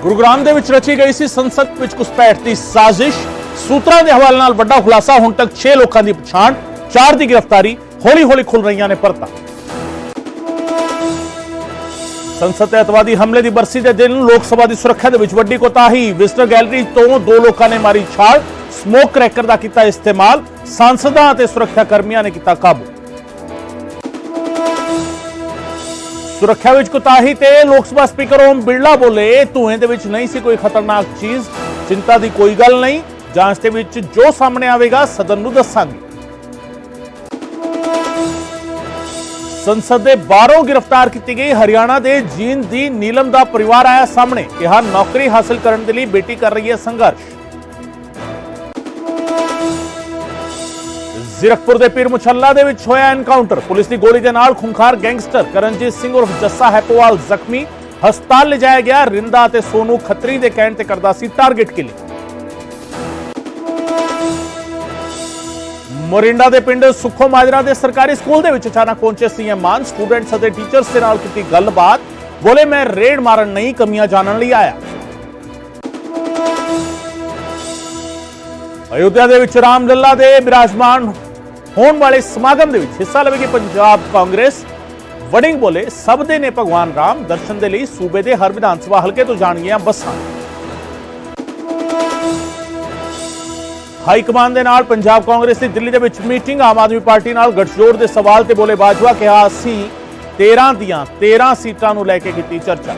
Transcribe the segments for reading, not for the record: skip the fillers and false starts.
ਗੁਰੂਗ੍ਰਾਮ ਦੇ ਵਿੱਚ ਰਚੀ ਗਈ ਸੀ ਸੰਸਦ ਵਿੱਚ ਘੁਸਪੈਠ ਦੀ ਸਾਜ਼ਿਸ਼। ਸੂਤਰਾਂ ਦੇ ਹਵਾਲੇ ਨਾਲ ਵੱਡਾ ਖੁਲਾਸਾ। ਹੁਣ ਤੱਕ 6 ਲੋਕਾਂ ਦੀ ਪਛਾਣ, 4 ਦੀ ਗ੍ਰਿਫਤਾਰੀ। ਹੌਲੀ-ਹੌਲੀ ਖੁੱਲ ਰਹੀਆਂ ਨੇ ਪਰਤਾਂ। ਸੰਸਦ ਤੇ ਅਤਵਾਦੀ ਹਮਲੇ ਦੀ ਬਰਸੀ ਦੇ ਦਿਨ ਲੋਕ ਸਭਾ ਦੀ ਸੁਰੱਖਿਆ ਦੇ ਵਿੱਚ ਵੱਡੀ ਕੋਤਾਹੀ। ਵਿਜ਼ਟਰ ਗੈਲਰੀ ਤੋਂ 2 ਲੋਕਾਂ ਨੇ ਮਾਰੀ ਛਾਲ। ਸਮੋਕ ਕ੍ਰੈਕਰ ਦਾ ਕੀਤਾ ਇਸਤੇਮਾਲ। ਸਾਂਸਦਾਂ ਅਤੇ ਸੁਰੱਖਿਆ ਕਰਮੀਆਂ ਨੇ ਕੀਤਾ ਕਾਬੂ। ਸੁਰੱਖਿਆ ਵਿੱਚ ਕੋਤਾਹੀ ਤੇ ਲੋਕ ਸਭਾ ਸਪੀਕਰ ਓਮ ਬਿਰਲਾ ਬੋਲੇ, ਧੂਏ ਦੇ ਵਿੱਚ ਨਹੀਂ ਸੀ ਕੋਈ ਖਤਰਨਾਕ ਚੀਜ਼, ਚਿੰਤਾ ਦੀ ਕੋਈ ਗੱਲ ਨਹੀਂ, ਜਾਂਚ ਦੇ ਵਿੱਚ ਜੋ ਸਾਹਮਣੇ ਆਵੇਗਾ ਸਦਨ ਨੂੰ ਦੱਸਾਂਗੇ। ਸੰਸਦ ਦੇ ਬਾਹਰੋਂ ਗ੍ਰਿਫਤਾਰ ਕੀਤੀ ਗਈ ਹਰਿਆਣਾ ਦੇ ਜੀਂਦ ਦੀ ਨੀਲਮ ਦਾ ਪਰਿਵਾਰ ਆਇਆ ਸਾਹਮਣੇ। ਕਿਹਾ ਨੌਕਰੀ ਹਾਸਲ ਕਰਨ ਦੇ ਲਈ ਬੇਟੀ ਕਰ ਰਹੀ ਹੈ ਸੰਘਰਸ਼। ਜ਼ੀਰਕਪੁਰ ਦੇ ਪੀਰ ਮੁਛੱਲਾ ਦੇ ਵਿੱਚ ਹੋਇਆ ਐਨਕਾਊਂਟਰ। ਪੁਲਿਸ ਦੀ ਗੋਲੀ ਦੇ ਨਾਲ ਖੁੰਖਾਰ ਗੈਂਗਸਟਰ ਕਰਨਜੀਤ ਸਿੰਘ ਉਰਫ ਜੱਸਾ ਹੈਪੋਵਾਲ ਜ਼ਖਮੀ। ਹਸਪਤਾਲ ਲਿਜਾਇਆ ਗਿਆ। ਰਿੰਦਾ ਤੇ ਸੋਨੂ ਖੱਤਰੀ ਦੇ ਕਹਿਣ ਤੇ ਕਰਦਾ ਸੀ ਟਾਰਗੇਟ ਕਿਲਿੰਗ। ਮੋਰਿੰਡਾ ਦੇ ਪਿੰਡ ਸੁੱਖੋ ਮਾਜਰਾ ਦੇ ਸਰਕਾਰੀ ਸਕੂਲ ਦੇ ਵਿੱਚ ਅਚਾਨਕ ਪਹੁੰਚੇ ਸੀਐਮ ਮਾਨ। ਸਟੂਡੈਂਟਸ ਅਤੇ ਟੀਚਰਸ ਦੇ ਨਾਲ ਕੀਤੀ ਗੱਲਬਾਤ। ਬੋਲੇ ਮੈਂ ਰੇਡ ਮਾਰਨ ਨਹੀਂ, ਕਮੀਆਂ ਜਾਣਨ ਲਈ ਆਇਆ। ਅਯੁੱਧਿਆ ਦੇ ਵਿੱਚ ਰਾਮ ਲੱਲਾ ਦੇ ਬਿਰਾਜਮਾਨ ਹੋਣ ਵਾਲੇ ਸਮਾਗਮ ਦੇ ਵਿੱਚ ਹਿੱਸਾ ਲਵੇਗੀ ਪੰਜਾਬ ਕਾਂਗਰਸ। ਵੜਿੰਗ ਬੋਲੇ ਸਭ ਦੇ ਨੇ ਭਗਵਾਨ ਰਾਮ, ਦਰਸ਼ਨ ਦੇ ਲਈ ਸੂਬੇ ਦੇ ਹਰ ਵਿਧਾਨ ਸਭਾ ਹਲਕੇ ਤੋਂ ਜਾਣਗੀਆਂ ਬੱਸਾਂ। ਹਾਈ ਕਮਾਨ ਦੇ ਨਾਲ ਪੰਜਾਬ ਕਾਂਗਰਸ ਦੀ ਦਿੱਲੀ ਦੇ ਵਿੱਚ ਮੀਟਿੰਗ। ਆਮ ਆਦਮੀ ਪਾਰਟੀ ਨਾਲ ਗੱਠਜੋੜ ਦੇ ਸਵਾਲ ਤੇ ਬੋਲੇ ਬਾਜਵਾ। ਕਿਹਾ ਅਸੀਂ 13 ਦੀਆਂ 13 ਸੀਟਾਂ ਨੂੰ ਲੈ ਕੇ ਕੀਤੀ ਚਰਚਾ।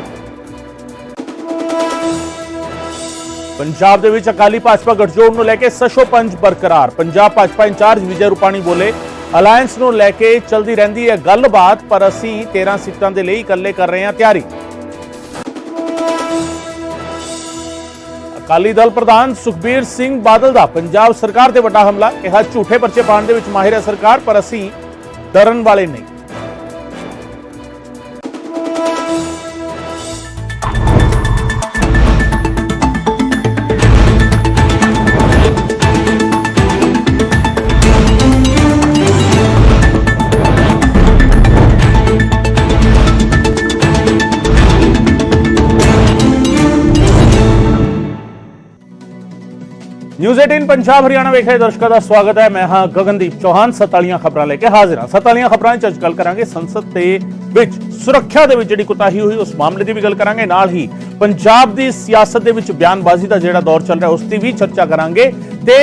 ਪੰਜਾਬ ਦੇ ਵਿੱਚ ਅਕਾਲੀ ਭਾਜਪਾ ਗੱਠਜੋੜ ਨੂੰ ਲੈ ਕੇ ਸਸ਼ੋਪੰਜ ਬਰਕਰਾਰ। ਪੰਜਾਬ ਭਾਜਪਾ ਇੰਚਾਰਜ ਵਿਜੇ ਰੂਪਾਣੀ ਬੋਲੇ ਅਲਾਇੰਸ ਨੂੰ ਲੈ ਕੇ ਚਲਦੀ ਰਹਿੰਦੀ ਹੈ ਗੱਲਬਾਤ, ਪਰ ਅਸੀਂ 13 ਸੀਟਾਂ ਦੇ ਲਈ ਇਕੱਲੇ ਕਰ ਰਹੇ ਹਾਂ ਤਿਆਰੀ। ਅਕਾਲੀ ਦਲ ਪ੍ਰਧਾਨ ਸੁਖਬੀਰ ਸਿੰਘ ਬਾਦਲ ਦਾ ਪੰਜਾਬ ਸਰਕਾਰ ਤੇ ਵੱਡਾ ਹਮਲਾ। ਕਿਹਾ ਝੂਠੇ ਪਰਚੇ ਪਾਉਣ ਦੇ ਵਿੱਚ ਮਾਹਿਰ ਹੈ ਸਰਕਾਰ, ਪਰ ਅਸੀਂ ਡਰਨ ਵਾਲੇ ਨਹੀਂ। न्यूज़ 18 पंजाब हरियाणा वेख रहे दर्शकों का स्वागत है। मैं हाँ गगनदीप चौहान। सतालियां खबरां लेके हाजिर हाँ। सतालियां खबरां च अज गल करांगे संसद दे विच सुरक्षा दे विच जिहड़ी कोताही हुई उस मामले की भी गल करांगे। नाल ही पंजाब दी सियासत दे विच बयानबाजी दा जिहड़ा दौर चल रहा है उसकी भी चर्चा करांगे ते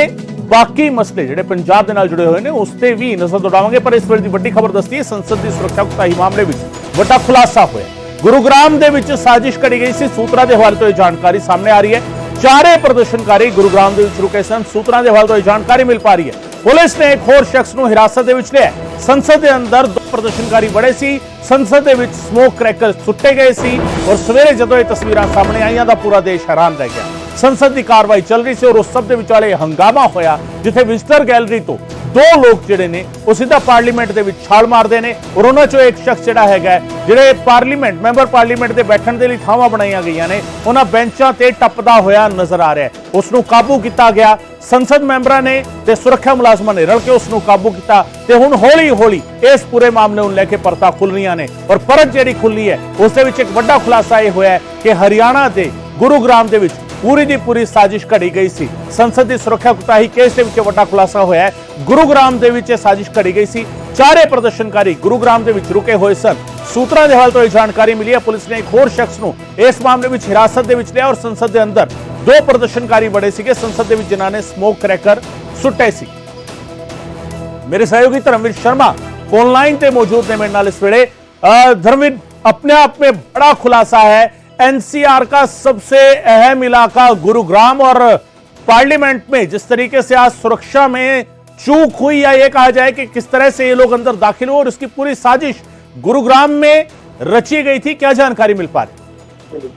बाकी मसले जिहड़े पंजाब दे नाल जुड़े हुए ने उस ते भी नजर दौड़ावांगे। पर इस वेले दी वड्डी खबर दसदी है संसद दी सुरक्षा कोताही मामले विच वड्डा खुलासा होया। गुरुग्राम दे विच साजिश करी गई सी। सूत्रा दे हवाले तो जानकारी सामने आ रही है। चारे प्रदर्शनकारी गुरुग्राम ਦੇ ਵਿੱਚ ਰੁਕੇ ਸਨ। ਸੂਤਰਾਂ ਦੇ ਹਵਾਲੇ ਤੋਂ ਜਾਣਕਾਰੀ ਮਿਲ ਪਾ ਰਹੀ ਹੈ। ਪੁਲਿਸ ਨੇ ਇੱਕ ਹੋਰ ਸ਼ਖਸ ਨੂੰ ਹਿਰਾਸਤ ਦੇ ਵਿੱਚ ਲਿਆ। ਸੰਸਦ ਦੇ ਅੰਦਰ 2 ਪ੍ਰਦਰਸ਼ਨਕਾਰੀ ਬੜੇ ਸੀ। ਸੰਸਦ ਦੇ ਵਿੱਚ ਸਮੋਕ ਕ੍ਰੈਕਰ ਸੁੱਟੇ ਗਏ ਸੀ ਔਰ ਸਵੇਰੇ ਜਦੋਂ ਇਹ ਤਸਵੀਰਾਂ ਸਾਹਮਣੇ ਆਈਆਂ ਤਾਂ ਪੂਰਾ ਦੇਸ਼ ਹੈਰਾਨ ਰਹਿ ਗਿਆ। ਸੰਸਦ ਦੀ ਕਾਰਵਾਈ ਚੱਲ ਰਹੀ ਸੀ ਔਰ ਉਸ ਸਭ ਦੇ ਵਿਚਾਲੇ ਹੰਗਾਮਾ ਹੋਇਆ ਜਿੱਥੇ ਵਿਜ਼ਟਰ ਗੈਲਰੀ ਤੋਂ 2 ਲੋਕ ਜਿਹੜੇ ਨੇ ਉਹ ਸਿੱਧਾ ਪਾਰਲੀਮੈਂਟ ਦੇ ਵਿੱਚ ਛਾਲ ਮਾਰਦੇ ਨੇ ਔਰ ਉਹਨਾਂ ਚੋਂ ਇੱਕ ਸ਼ਖਸ ਜਿਹੜਾ ਹੈਗਾ ਜਿਹੜੇ ਪਾਰਲੀਮੈਂਟ ਮੈਂਬਰ ਪਾਰਲੀਮੈਂਟ ਦੇ ਬੈਠਣ ਦੇ ਲਈ ਥਾਵਾਂ ਬਣਾਈਆਂ ਗਈਆਂ ਨੇ ਉਹਨਾਂ ਬੈਂਚਾਂ ਤੇ ਟੱਪਦਾ ਹੋਇਆ ਨਜ਼ਰ ਆ ਰਿਹਾ ਹੈ। ਉਸ ਨੂੰ ਕਾਬੂ ਕੀਤਾ ਗਿਆ। ਸੰਸਦ ਮੈਂਬਰਾਂ ਨੇ ਤੇ ਸੁਰੱਖਿਆ ਮੁਲਾਜ਼ਮਾਂ ਨੇ ਰਲ ਕੇ ਉਸ ਨੂੰ ਕਾਬੂ ਕੀਤਾ ਤੇ ਹੁਣ ਹੌਲੀ-ਹੌਲੀ ਇਸ ਪੂਰੇ ਮਾਮਲੇ ਨੂੰ ਲੈ ਕੇ ਪਰਤਾਂ ਖੁੱਲ ਰਹੀਆਂ ਨੇ ਔਰ ਪਰਤ ਜਿਹੜੀ ਖੁੱਲੀ ਹੈ ਉਸ ਦੇ ਵਿੱਚ ਇੱਕ ਵੱਡਾ ਖੁਲਾਸਾ ਇਹ ਹੋਇਆ ਕਿ ਹਰਿਆਣਾ ਦੇ ਗੁਰੂਗ੍ਰਾਮ ਦੇ ਵਿੱਚ पूरी दी पूरी साजिश घड़ी गई सी। संसद की सुरक्षा कोताही केस के वड्डा खुलासा होया है। गुरुग्राम दे विच साजिश घड़ी गई सी। चारे प्रदर्शनकारी गुरुग्राम दे विच रुके हुए सन। सूत्रों के हवाले तो जानकारी मिली है। पुलिस ने एक होर शख्स नूं इस मामले में हिरासत दे विच लिया और संसद के अंदर 2 प्रदर्शनकारी बड़े सीगे संसद दे विच जिन्हां ने स्मोक क्रैकर सुट्टे सी। मेरे सहयोगी धर्मवीर शर्मा फोन लाइन ते मौजूद ने मेरे नाल इस वेले। धर्मवीर, अपने आप में बड़ा खुलासा है। एनसीआर का सबसे अहम इलाका गुरुग्राम और पार्लियामेंट में जिस तरीके से आज सुरक्षा में चूक हुई या ये कहा जाए कि किस तरह से ये लोग अंदर दाखिल हुए और उसकी पूरी साजिश गुरुग्राम में रची गई थी, क्या जानकारी मिल पा रही?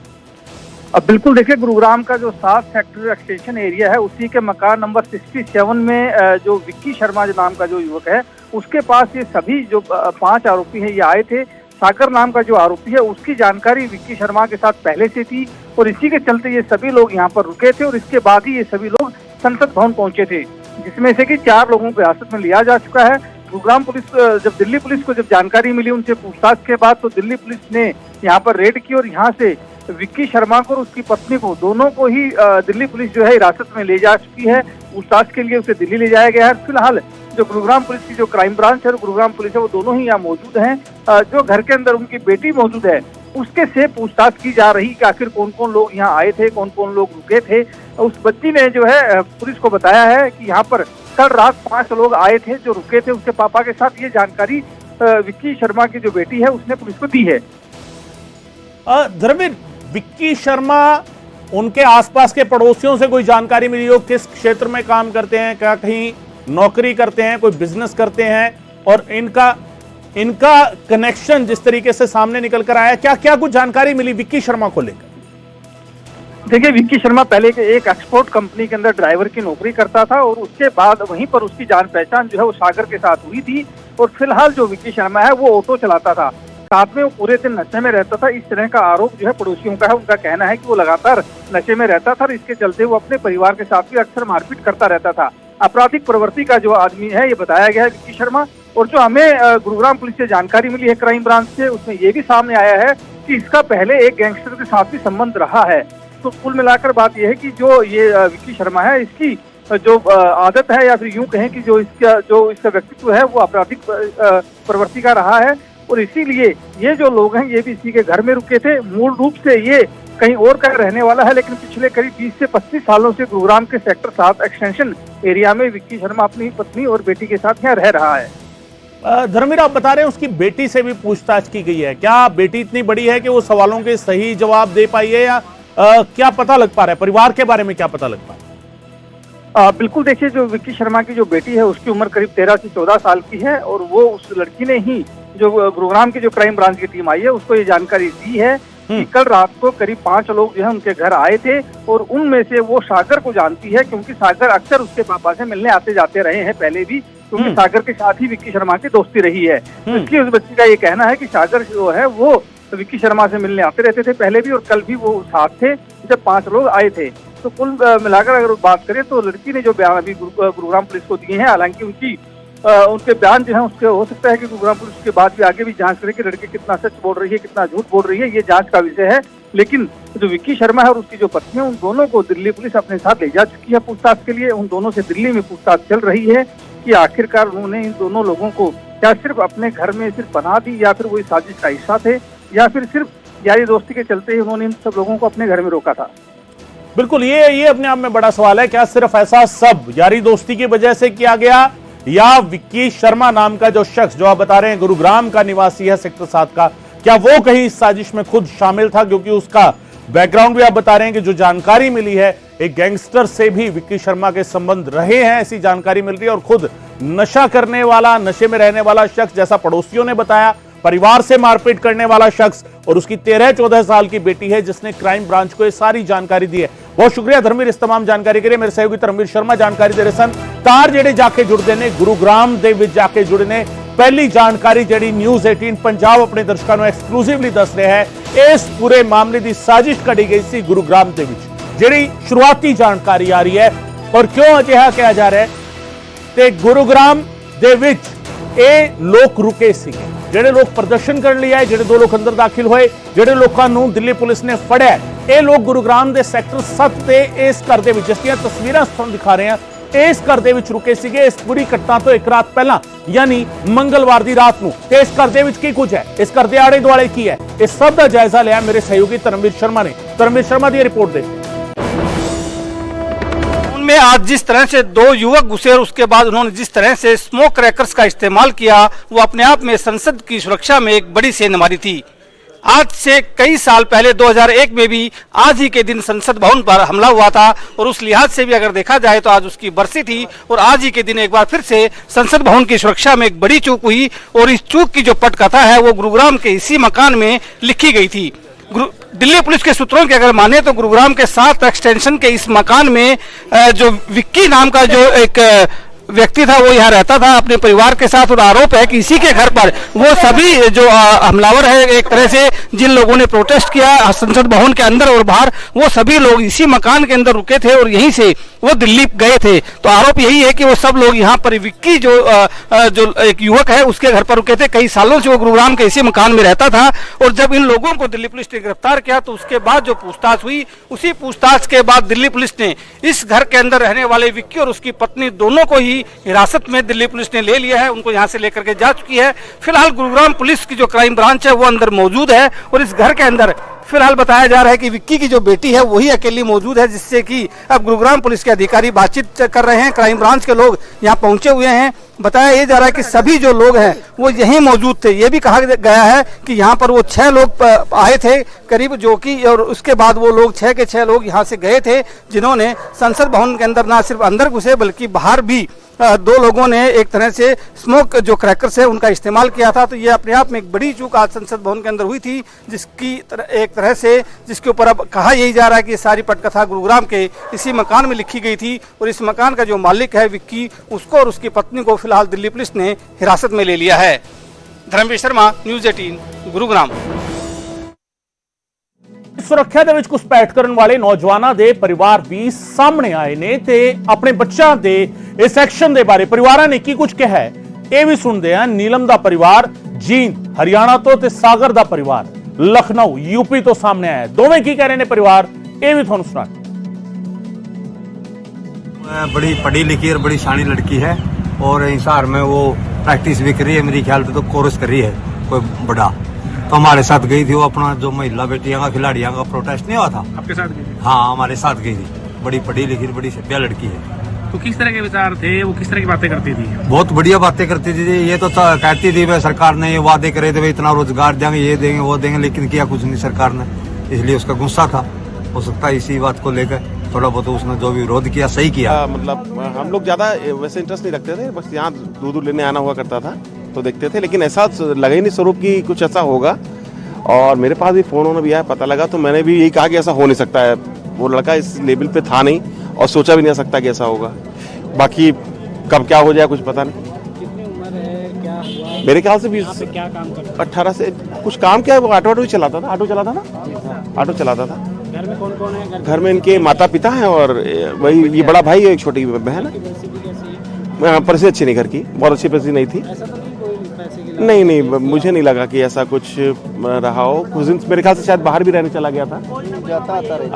अब बिल्कुल देखिए, गुरुग्राम का जो 7 सेक्टर एक्सटेंशन एरिया है उसी के मकान नंबर 67 में जो विक्की शर्मा जो नाम का जो युवक है उसके पास ये सभी जो 5 आरोपी है ये आए थे। सागर नाम का जो आरोपी है उसकी जानकारी विक्की शर्मा के साथ पहले से थी और इसी के चलते ये सभी लोग यहाँ पर रुके थे और इसके बाद ही ये सभी लोग संसद भवन पहुंचे थे, जिसमें से कि 4 लोगों को हिरासत में लिया जा चुका है। गुरुग्राम पुलिस जब दिल्ली पुलिस को जब जानकारी मिली उनसे पूछताछ के बाद तो दिल्ली पुलिस ने यहाँ पर रेड की और यहाँ से विक्की शर्मा को और उसकी पत्नी को, दोनों को ही दिल्ली पुलिस जो है हिरासत में ले जा चुकी है। पूछताछ के लिए उसे दिल्ली ले जाया गया है। फिलहाल जो गुरुग्राम पुलिस की जो क्राइम ब्रांच है और गुरुग्राम पुलिस है, वो दोनों ही यहाँ मौजूद हैं। जो घर के अंदर उनकी बेटी मौजूद है, उसके से पूछताछ की जा रही कि आखिर कौन कौन लोग यहाँ आए थे, कौन कौन लोग रुके थे। उस बच्ची ने जो है पुलिस को बताया है कि यहाँ पर कल रात 5 लोग आए थे जो रुके थे उसके पापा के साथ। ये जानकारी विक्की शर्मा की जो बेटी है उसने पुलिस को दी है। धर्मवीर, विक्की शर्मा, उनके आसपास के पड़ोसियों से कोई जानकारी मिली हो? किस क्षेत्र में काम करते हैं, क्या कहीं नौकरी करते हैं, कोई बिजनेस करते हैं, और इनका कनेक्शन जिस तरीके से सामने निकल कर आया, क्या क्या कुछ जानकारी मिली विक्की शर्मा को लेकर? देखिए, विक्की शर्मा पहले के एक एक्सपोर्ट कंपनी के अंदर ड्राइवर की नौकरी करता था और उसके बाद वहीं पर उसकी जान पहचान जो है वो सागर के साथ हुई थी। और फिलहाल जो विक्की शर्मा है वो ऑटो चलाता था, साथ में वो पूरे दिन नशे में रहता था। इस तरह का आरोप जो है पड़ोसियों का है। उनका कहना है कि वो लगातार नशे में रहता था और इसके चलते वो अपने परिवार के साथ भी अक्सर मारपीट करता रहता था। आपराधिक प्रवृत्ति का जो आदमी है, ये बताया गया है विक्की शर्मा। और जो हमें गुरुग्राम पुलिस से जानकारी मिली है क्राइम ब्रांच से, उसमें ये भी सामने आया है कि इसका पहले एक गैंगस्टर के साथ भी संबंध रहा है। तो कुल मिलाकर बात यह है कि जो ये विक्की शर्मा है, इसकी जो आदत है, या फिर यूं कहें कि जो इसका व्यक्तित्व है वो आपराधिक प्रवृत्ति का रहा है। और इसीलिए ये जो लोग हैं ये भी इसी के घर में रुके थे। मूल रूप से ये कहीं और का रहने वाला है, लेकिन पिछले करीब 20 से 25 सालों से गुरुग्राम के सेक्टर 7 एक्सटेंशन एरिया में विक्की शर्मा अपनी पत्नी और बेटी के साथ यहाँ रह रहा है। धर्मवीर, आप बता रहे हैं उसकी बेटी से भी पूछताछ की गई है। क्या बेटी इतनी बड़ी है कि वो सवालों के सही जवाब दे पाई है, या क्या पता लग पा रहा है? परिवार के बारे में क्या पता लग पा रहा है? बिल्कुल, देखिए, जो विक्की शर्मा की जो बेटी है उसकी उम्र करीब 13 से 14 साल की है। और वो उस लड़की ने ही, जो गुरुग्राम की जो क्राइम ब्रांच की टीम आई है, उसको ये जानकारी दी है कि कल रात को करीब 5 लोग जो है उनके घर आए थे। और उनमें से वो सागर को जानती है, क्योंकि सागर अक्सर उसके पापा से मिलने आते जाते रहे हैं पहले भी, क्योंकि सागर के साथ ही विक्की शर्मा की दोस्ती रही है। इसलिए उस बच्ची का ये कहना है कि सागर जो है वो विक्की शर्मा से मिलने आते रहते थे पहले भी, और कल भी वो साथ थे जब 5 लोग आए थे। तो कुल मिलाकर अगर बात करें तो लड़की ने जो बयान अभी गुरुग्राम पुलिस को दिए हैं, हालांकि उनके बयान जो है उसके हो सकता है कि गुरुग्राम पुलिस के बाद भी आगे भी जांच करे कि लड़की कितना सच बोल रही है, कितना झूठ बोल रही है, ये जांच का विषय है। लेकिन जो विक्की शर्मा है और उसकी जो पत्नी है, उन दोनों को दिल्ली पुलिस अपने साथ ले जा चुकी है पूछताछ के लिए। उन दोनों से दिल्ली में पूछताछ चल रही है कि आखिरकार उन्होंने इन दोनों लोगों को क्या सिर्फ अपने घर में सिर्फ पनाह दी, या फिर वो इस साजिश का हिस्सा थे, या फिर सिर्फ यारी दोस्ती के चलते ही उन्होंने इन सब लोगों को अपने घर में रोका था। बिल्कुल, ये अपने आप में बड़ा सवाल है। क्या सिर्फ ऐसा सब यारी दोस्ती की वजह से किया गया, या विक्की शर्मा नाम का जो शख्स, जो आप बता रहे हैं गुरुग्राम का निवासी है सेक्टर 7 का, क्या वो कहीं इस साजिश में खुद शामिल था? क्योंकि उसका बैकग्राउंड भी आप बता रहे हैं कि जो जानकारी मिली है, एक गैंगस्टर से भी विक्की शर्मा के संबंध रहे हैं, ऐसी जानकारी मिल रही है। और खुद नशा करने वाला, नशे में रहने वाला शख्स, जैसा पड़ोसियों ने बताया, परिवार से मारपीट करने वाला शख्स, और उसकी 13-14 साल की बेटी है जिसने क्राइम ब्रांच को ये सारी जानकारी दी है। बहुत शुक्रिया धर्मवीर इस तमाम जानकारी के लिए। मेरे सहयोगी धर्मवीर शर्मा जानकारी दे रहे सन। तार जेडे जाके जुड़ते ने गुरुग्राम दे विच जाके जुड़े ने, पहली जानकारी जेडी न्यूज़ 18 पंजाब अपने दर्शकों को एक्सक्लूसिवली दस रहा है। इस पूरे मामले की साजिश कड़ी गई सी गुरुग्राम दे विच, जेडी शुरुआती जानकारी आ रही है। और क्यों अजिहा कहा जा रहा है ते गुरुग्राम दे विच ਇਹ ਲੋਕ रुके ਸੀਗੇ, ਜਿਹੜੇ ਲੋਕ ਪ੍ਰਦਰਸ਼ਨ ਕਰਨ ਲਈ ਆਏ, ਜਿਹੜੇ 2 ਲੋਕ ਅੰਦਰ ਦਾਖਲ ਹੋਏ, ਜਿਹੜੇ ਲੋਕਾਂ ਨੂੰ ਦਿੱਲੀ ਪੁਲਿਸ ਨੇ ਫੜਿਆ, ਇਹ ਲੋਕ ਗੁਰੂਗ੍ਰਾਮ ਦੇ ਸੈਕਟਰ 7 ਤੇ ਇਸ ਘਰ ਦੇ ਵਿੱਚ, ਜਿਸ ਦੀਆਂ ਤਸਵੀਰਾਂ ਤੁਹਾਨੂੰ ਦਿਖਾ ਰਹੇ ਹਾਂ, ਇਸ ਘਰ ਦੇ ਵਿੱਚ ਰੁਕੇ ਸੀਗੇ। ਇਸ ਪੂਰੀ ਘਟਨਾ ਤੋਂ ਇੱਕ ਰਾਤ ਪਹਿਲਾਂ, ਯਾਨੀ ਮੰਗਲਵਾਰ ਦੀ ਰਾਤ ਨੂੰ, ਤੇ ਇਸ ਘਰ ਦੇ ਵਿੱਚ ਕੀ ਕੁਝ ਹੈ, ਇਸ ਘਰ ਦੇ ਆਲੇ ਦੁਆਲੇ ਕੀ ਹੈ, ਇਸ ਸਭ ਦਾ ਜਾਇਜ਼ਾ ਲਿਆ ਮੇਰੇ ਸਹਿਯੋਗੀ ਧਰਮਵੀਰ ਸ਼ਰਮਾ ਨੇ। ਧਰਮਵੀਰ ਸ਼ਰਮਾ ਦੀ ਰਿਪੋर्ट ਦੇ में आज जिस तरह से 2 युवक घुसे और उसके बाद उन्होंने जिस तरह से स्मोक क्रैकर्स का इस्तेमाल किया, वो अपने आप में संसद की सुरक्षा में एक बड़ी सेंधमारी थी। आज से कई साल पहले 2001 में भी आज ही के दिन संसद भवन पर हमला हुआ था, और उस लिहाज से भी अगर देखा जाए तो आज उसकी बरसी थी। और आज ही के दिन एक बार फिर से संसद भवन की सुरक्षा में एक बड़ी चूक हुई, और इस चूक की जो पटकथा है वो गुरुग्राम के इसी मकान में लिखी गई थी। दिल्ली पुलिस के सूत्रों के अगर माने तो गुरुग्राम के 7 एक्सटेंशन के इस मकान में जो विक्की नाम का जो एक व्यक्ति था वो यहाँ रहता था अपने परिवार के साथ, और आरोप है कि इसी के घर पर वो सभी जो हमलावर है एक तरह से जिन लोगों ने प्रोटेस्ट किया संसद भवन के अंदर और बाहर, वो सभी लोग इसी मकान के अंदर रुके थे और यहीं से वो दिल्ली गए थे। तो आरोप यही है कि वो सब लोग यहाँ पर विक्की जो एक युवक है उसके घर पर रुके थे। कई सालों से वो गुरुग्राम के इसी मकान में रहता था और जब इन लोगों को दिल्ली पुलिस ने गिरफ्तार किया तो उसके बाद जो पूछताछ हुई, उसी पूछताछ के बाद दिल्ली पुलिस ने इस घर के अंदर रहने वाले विक्की और उसकी पत्नी दोनों को ही हिरासत में दिल्ली पुलिस ने ले लिया है। उनको यहाँ से लेकर के जा चुकी है। फिलहाल गुरुग्राम पुलिस की जो क्राइम ब्रांच है वो अंदर मौजूद है और इस घर के अंदर फिलहाल बताया जा रहा है कि विक्की की जो बेटी है वही अकेली मौजूद है, जिससे कि अब गुरुग्राम पुलिस के अधिकारी बातचीत कर रहे हैं। क्राइम ब्रांच के लोग यहाँ पहुंचे हुए हैं। बताया ये जा रहा है कि सभी जो लोग हैं वो यहीं मौजूद थे। ये भी कहा गया है कि यहाँ पर वो 6 लोग आए थे करीब, जो कि और उसके बाद वो लोग 6 के 6 लोग यहाँ से गए थे, जिन्होंने संसद भवन के अंदर ना सिर्फ अंदर घुसे बल्कि बाहर भी 2 लोगों ने एक तरह से स्मोक जो क्रैकर्स है उनका इस्तेमाल किया था। तो ये अपने आप में एक बड़ी चूक आज संसद भवन के अंदर हुई थी, जिसके ऊपर अब कहा यही जा रहा है कि ये सारी पटकथा गुरुग्राम के इसी मकान में लिखी गई थी और इस मकान का जो मालिक है विक्की, उसको और उसकी पत्नी को फिलहाल दिल्ली पुलिस ने हिरासत में ले लिया है। धर्मवीर शर्मा, न्यूज़ 18 गुरुग्राम। ਸੁਰੱਖਿਆ ਦੇ ਵਿੱਚ ਘੁਸਪੈਠ ਕਰਨ ਵਾਲੇ ਨੌਜਵਾਨਾਂ ਦੇ ਪਰਿਵਾਰ ਵੀ ਸਾਹਮਣੇ ਆਏ ਨੇ ਤੇ ਆਪਣੇ ਬੱਚਿਆਂ ਦੇ ਇਸ ਐਕਸ਼ਨ ਦੇ ਬਾਰੇ ਪਰਿਵਾਰਾਂ ਨੇ ਕੀ ਕੁਝ ਕਿਹਾ ਹੈ ਇਹ ਵੀ ਸੁਣਦੇ ਆ। ਨੀਲਮ ਦਾ ਪਰਿਵਾਰ ਜੀਂਦ ਹਰਿਆਣਾ ਤੋਂ ਤੇ ਸਾਗਰ ਦਾ ਪਰਿਵਾਰ ਲਖਨਊ यूपी ਤੋਂ ਸਾਹਮਣੇ ਆਇਆ। ਦੋਵੇਂ ਕੀ ਕਹਿ ਰਹੇ ਨੇ ਪਰਿਵਾਰ, ਇਹ ਵੀ ਤੁਹਾਨੂੰ ਸੁਣਾ। बड़ी पढ़ी लिखी और बड़ी शानी लड़की है और हिसार में वो प्रैक्टिस भी करी है, मेरी ख्याल से तो कोर्स करी है कोई बड़ा। तो हमारे साथ गई थी वो, अपना जो महिला बेटियां का खिलाड़ियों का प्रोटेस्ट नहीं हुआ था, आपके साथ गई थी? हाँ हमारे साथ गई थी। बड़ी पढ़ी लिखी बड़ी सभ्य लड़की है। तो किस तरह के विचार थे, वो किस तरह की बातें करती थी? बहुत बढ़िया बातें करती थी। ये तो कहती थी भाई सरकार ने ये वादे करे थे, इतना रोजगार देंगे, ये देंगे वो देंगे, लेकिन किया कुछ नहीं सरकार ने, इसलिए उसका गुस्सा था। हो सकता है इसी बात को लेकर थोड़ा बहुत उसने जो भी विरोध किया सही किया। मतलब हम लोग ज़्यादा वैसे इंटरेस्ट नहीं रखते थे, बस यहाँ दूध लेने आना हुआ करता था तो देखते थे, लेकिन ऐसा लगा ही नहीं स्वरूप की कुछ ऐसा होगा। और मेरे पास भी फ़ोन होना भी आया, पता लगा तो मैंने भी यही कहा कि ऐसा हो नहीं सकता है। वो लड़का इस लेवल पे था नहीं और सोचा भी नहीं सकता कि ऐसा होगा। बाकी कब क्या हो जाए कुछ पता नहीं। कितनी उम्र है, क्या हुआ? मेरे ख्याल से 20 क्या काम करते 18 से कुछ काम किया है। वो ऑटो चलाता था, ऑटो चलाता था। घर में कौन कौन है? घर में इनके माता पिता हैं और वही ये बड़ा भाई है, एक छोटी बहन है। परिस्थिति कैसी है? परिस्थिति अच्छी नहीं, घर की बहुत अच्छी परिस्थिति नहीं थी। ऐसा तो नहीं कोई पैसे के लिए? नहीं, मुझे नहीं लगा कि ऐसा कुछ रहा हो। कुछ दिन मेरे ख्याल से शायद बाहर भी रहने चला गया था,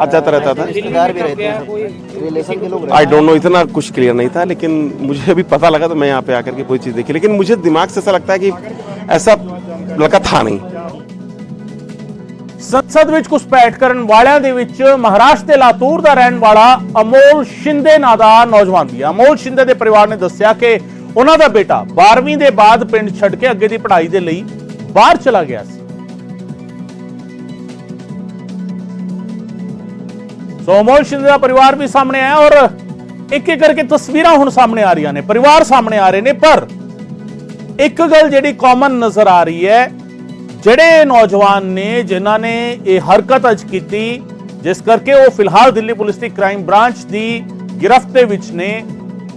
जाता रहता था। रिश्तेदार भी रहते हैं, कोई रिलेशन के लोग? आई डोंट नो, इतना कुछ क्लियर नहीं था, लेकिन मुझे अभी पता लगा तो मैं यहाँ पे आकर के कोई चीज़ देखी, लेकिन मुझे दिमाग से ऐसा लगता है कि ऐसा लड़का था नहीं। ਸੰਸਦ ਵਿੱਚ ਘੁਸਪੈਠ ਕਰਨ ਵਾਲਿਆਂ ਦੇ ਵਿੱਚ ਮਹਾਰਾਸ਼ਟਰ ਦੇ ਲਾਤੂਰ ਦਾ ਰਹਿਣ ਵਾਲਾ ਅਮੋਲ ਸ਼ਿੰਦੇ ਨਾਂ ਦਾ ਨੌਜਵਾਨ ਵੀ ਹੈ। ਅਮੋਲ ਸ਼ਿੰਦੇ ਦੇ ਪਰਿਵਾਰ ਨੇ ਦੱਸਿਆ ਕਿ ਉਹਨਾਂ ਦਾ ਬੇਟਾ 12ਵੀਂ ਦੇ ਬਾਅਦ ਪਿੰਡ ਛੱਡ ਕੇ ਅੱਗੇ ਦੀ ਪੜ੍ਹਾਈ ਦੇ ਲਈ ਬਾਹਰ ਚਲਾ ਗਿਆ ਸੀ। ਸੋ ਅਮੋਲ ਸ਼ਿੰਦੇ ਦਾ ਪਰਿਵਾਰ ਵੀ ਸਾਹਮਣੇ ਆਇਆ ਔਰ ਇੱਕ ਇੱਕ ਕਰਕੇ ਤਸਵੀਰਾਂ ਹੁਣ ਸਾਹਮਣੇ ਆ ਰਹੀਆਂ ਨੇ, ਪਰਿਵਾਰ ਸਾਹਮਣੇ ਆ ਰਹੇ ਨੇ। ਪਰ ਇੱਕ ਗੱਲ ਜਿਹੜੀ ਕਾਮਨ ਨਜ਼ਰ ਆ ਰਹੀ ਹੈ, ਜਿਹੜੇ ਨੌਜਵਾਨ ਨੇ ਜਿਨ੍ਹਾਂ ਨੇ ਇਹ ਹਰਕਤ ਅੱਜ ਕੀਤੀ, ਜਿਸ ਕਰਕੇ ਉਹ ਫਿਲਹਾਲ ਦਿੱਲੀ ਪੁਲਿਸ ਦੀ ਕ੍ਰਾਈਮ ਬ੍ਰਾਂਚ ਦੀ ਗਿਰਫਤ ਦੇ ਵਿੱਚ ਨੇ,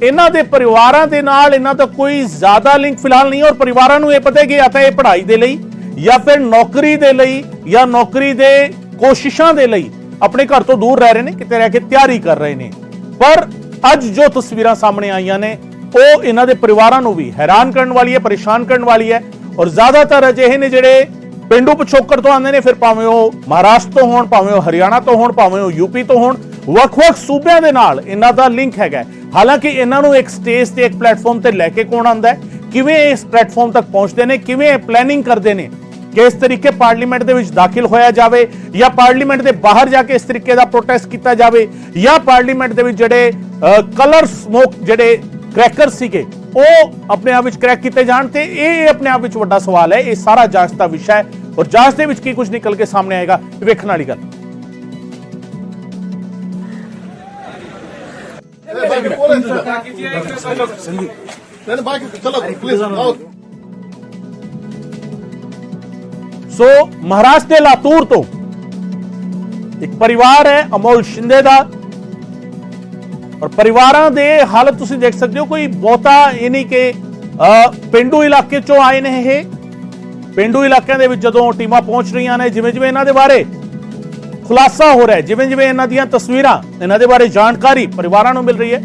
ਇਹਨਾਂ ਦੇ ਪਰਿਵਾਰਾਂ ਦੇ ਨਾਲ ਇਹਨਾਂ ਦਾ ਕੋਈ ਜ਼ਿਆਦਾ ਲਿੰਕ ਫਿਲਹਾਲ ਨਹੀਂ। ਔਰ ਪਰਿਵਾਰਾਂ ਨੂੰ ਇਹ ਪਤਾ ਹੈ ਕਿ ਜਾਂ ਤਾਂ ਇਹ ਪੜ੍ਹਾਈ ਦੇ ਲਈ ਜਾਂ ਫਿਰ ਨੌਕਰੀ ਦੇ ਲਈ ਜਾਂ ਨੌਕਰੀ ਦੇ ਕੋਸ਼ਿਸ਼ਾਂ ਦੇ ਲਈ ਆਪਣੇ ਘਰ ਤੋਂ ਦੂਰ ਰਹਿ ਰਹੇ ਨੇ, ਕਿਤੇ ਰਹਿ ਕੇ ਤਿਆਰੀ ਕਰ ਰਹੇ ਨੇ। ਪਰ ਅੱਜ ਜੋ ਤਸਵੀਰਾਂ ਸਾਹਮਣੇ ਆਈਆਂ ਨੇ ਉਹ ਇਹਨਾਂ ਦੇ ਪਰਿਵਾਰਾਂ ਨੂੰ ਵੀ ਹੈਰਾਨ ਕਰਨ ਵਾਲੀ ਹੈ, ਪਰੇਸ਼ਾਨ ਕਰਨ ਵਾਲੀ ਹੈ। ਔਰ ਜ਼ਿਆਦਾਤਰ ਅਜਿਹੇ ਨੇ ਜਿਹੜੇ ਪਿੰਡੂ ਪਿਛੋਕੜ ਤੋਂ ਆਉਂਦੇ ਨੇ, ਫਿਰ ਭਾਵੇਂ ਉਹ ਮਹਾਰਾਸ਼ਟਰ ਤੋਂ ਹੋਣ, ਭਾਵੇਂ ਉਹ ਹਰਿਆਣਾ ਤੋਂ ਹੋਣ, ਭਾਵੇਂ ਉਹ यूपी ਤੋਂ ਹੋਣ, ਵੱਖ-ਵੱਖ ਸੂਬਿਆਂ ਦੇ ਨਾਲ ਇਹਨਾਂ ਦਾ ਲਿੰਕ ਹੈਗਾ। ਹਾਲਾਂਕਿ ਇਹਨਾਂ ਨੂੰ ਇੱਕ ਸਟੇਜ ਤੇ ਇੱਕ ਪਲੇਟਫਾਰਮ ਤੇ ਲੈ ਕੇ ਕੌਣ ਆਉਂਦਾ ਹੈ, ਕਿਵੇਂ ਇਸ ਪਲੇਟਫਾਰਮ ਤੱਕ ਪਹੁੰਚਦੇ ਨੇ, ਕਿਵੇਂ ਪਲੈਨਿੰਗ ਕਰਦੇ ਨੇ ਕਿ ਇਸ ਤਰੀਕੇ ਪਾਰਲੀਮੈਂਟ ਦੇ ਵਿੱਚ ਦਾਖਲ ਹੋਇਆ ਜਾਵੇ ਜਾਂ ਪਾਰਲੀਮੈਂਟ ਦੇ ਬਾਹਰ ਜਾ ਕੇ ਇਸ ਤਰੀਕੇ ਦਾ ਪ੍ਰੋਟੈਸਟ ਕੀਤਾ ਜਾਵੇ ਜਾਂ ਪਾਰਲੀਮੈਂਟ ਦੇ ਵਿੱਚ ਜਿਹੜੇ ਕਲਰ ਸਮੋਕ ਜਿਹੜੇ क्रैकर सीगे वो अपने आप विच क्रैक किए जान, ते ये अपने आप विच वड्डा सवाल है। ये सारा जांच का विषय है और जांच दे विच की कुछ निकल के सामने आएगा, वेखण वाली गल। सो महाराष्ट्र के लातूर तो एक परिवार है अमोल शिंदे दा और परिवारां दे हालत तुसीं देख सकते हो, कोई बहुता ये नहीं कि पेंडू इलाके चों आए ने। ਪਿੰਡੂ ਇਲਾਕਿਆਂ ਦੇ ਵਿੱਚ ਜਦੋਂ ਟੀਮਾਂ ਪਹੁੰਚ ਰਹੀਆਂ ਨੇ, ਜਿਵੇਂ ਜਿਵੇਂ ਇਹਨਾਂ ਦੇ ਬਾਰੇ ਖੁਲਾਸਾ ਹੋ ਰਿਹਾ ਹੈ, ਜਿਵੇਂ ਜਿਵੇਂ ਇਹਨਾਂ ਦੀਆਂ ਤਸਵੀਰਾਂ, ਇਹਨਾਂ ਦੇ ਬਾਰੇ ਜਾਣਕਾਰੀ ਪਰਿਵਾਰਾਂ ਨੂੰ ਮਿਲ ਰਹੀ ਹੈ,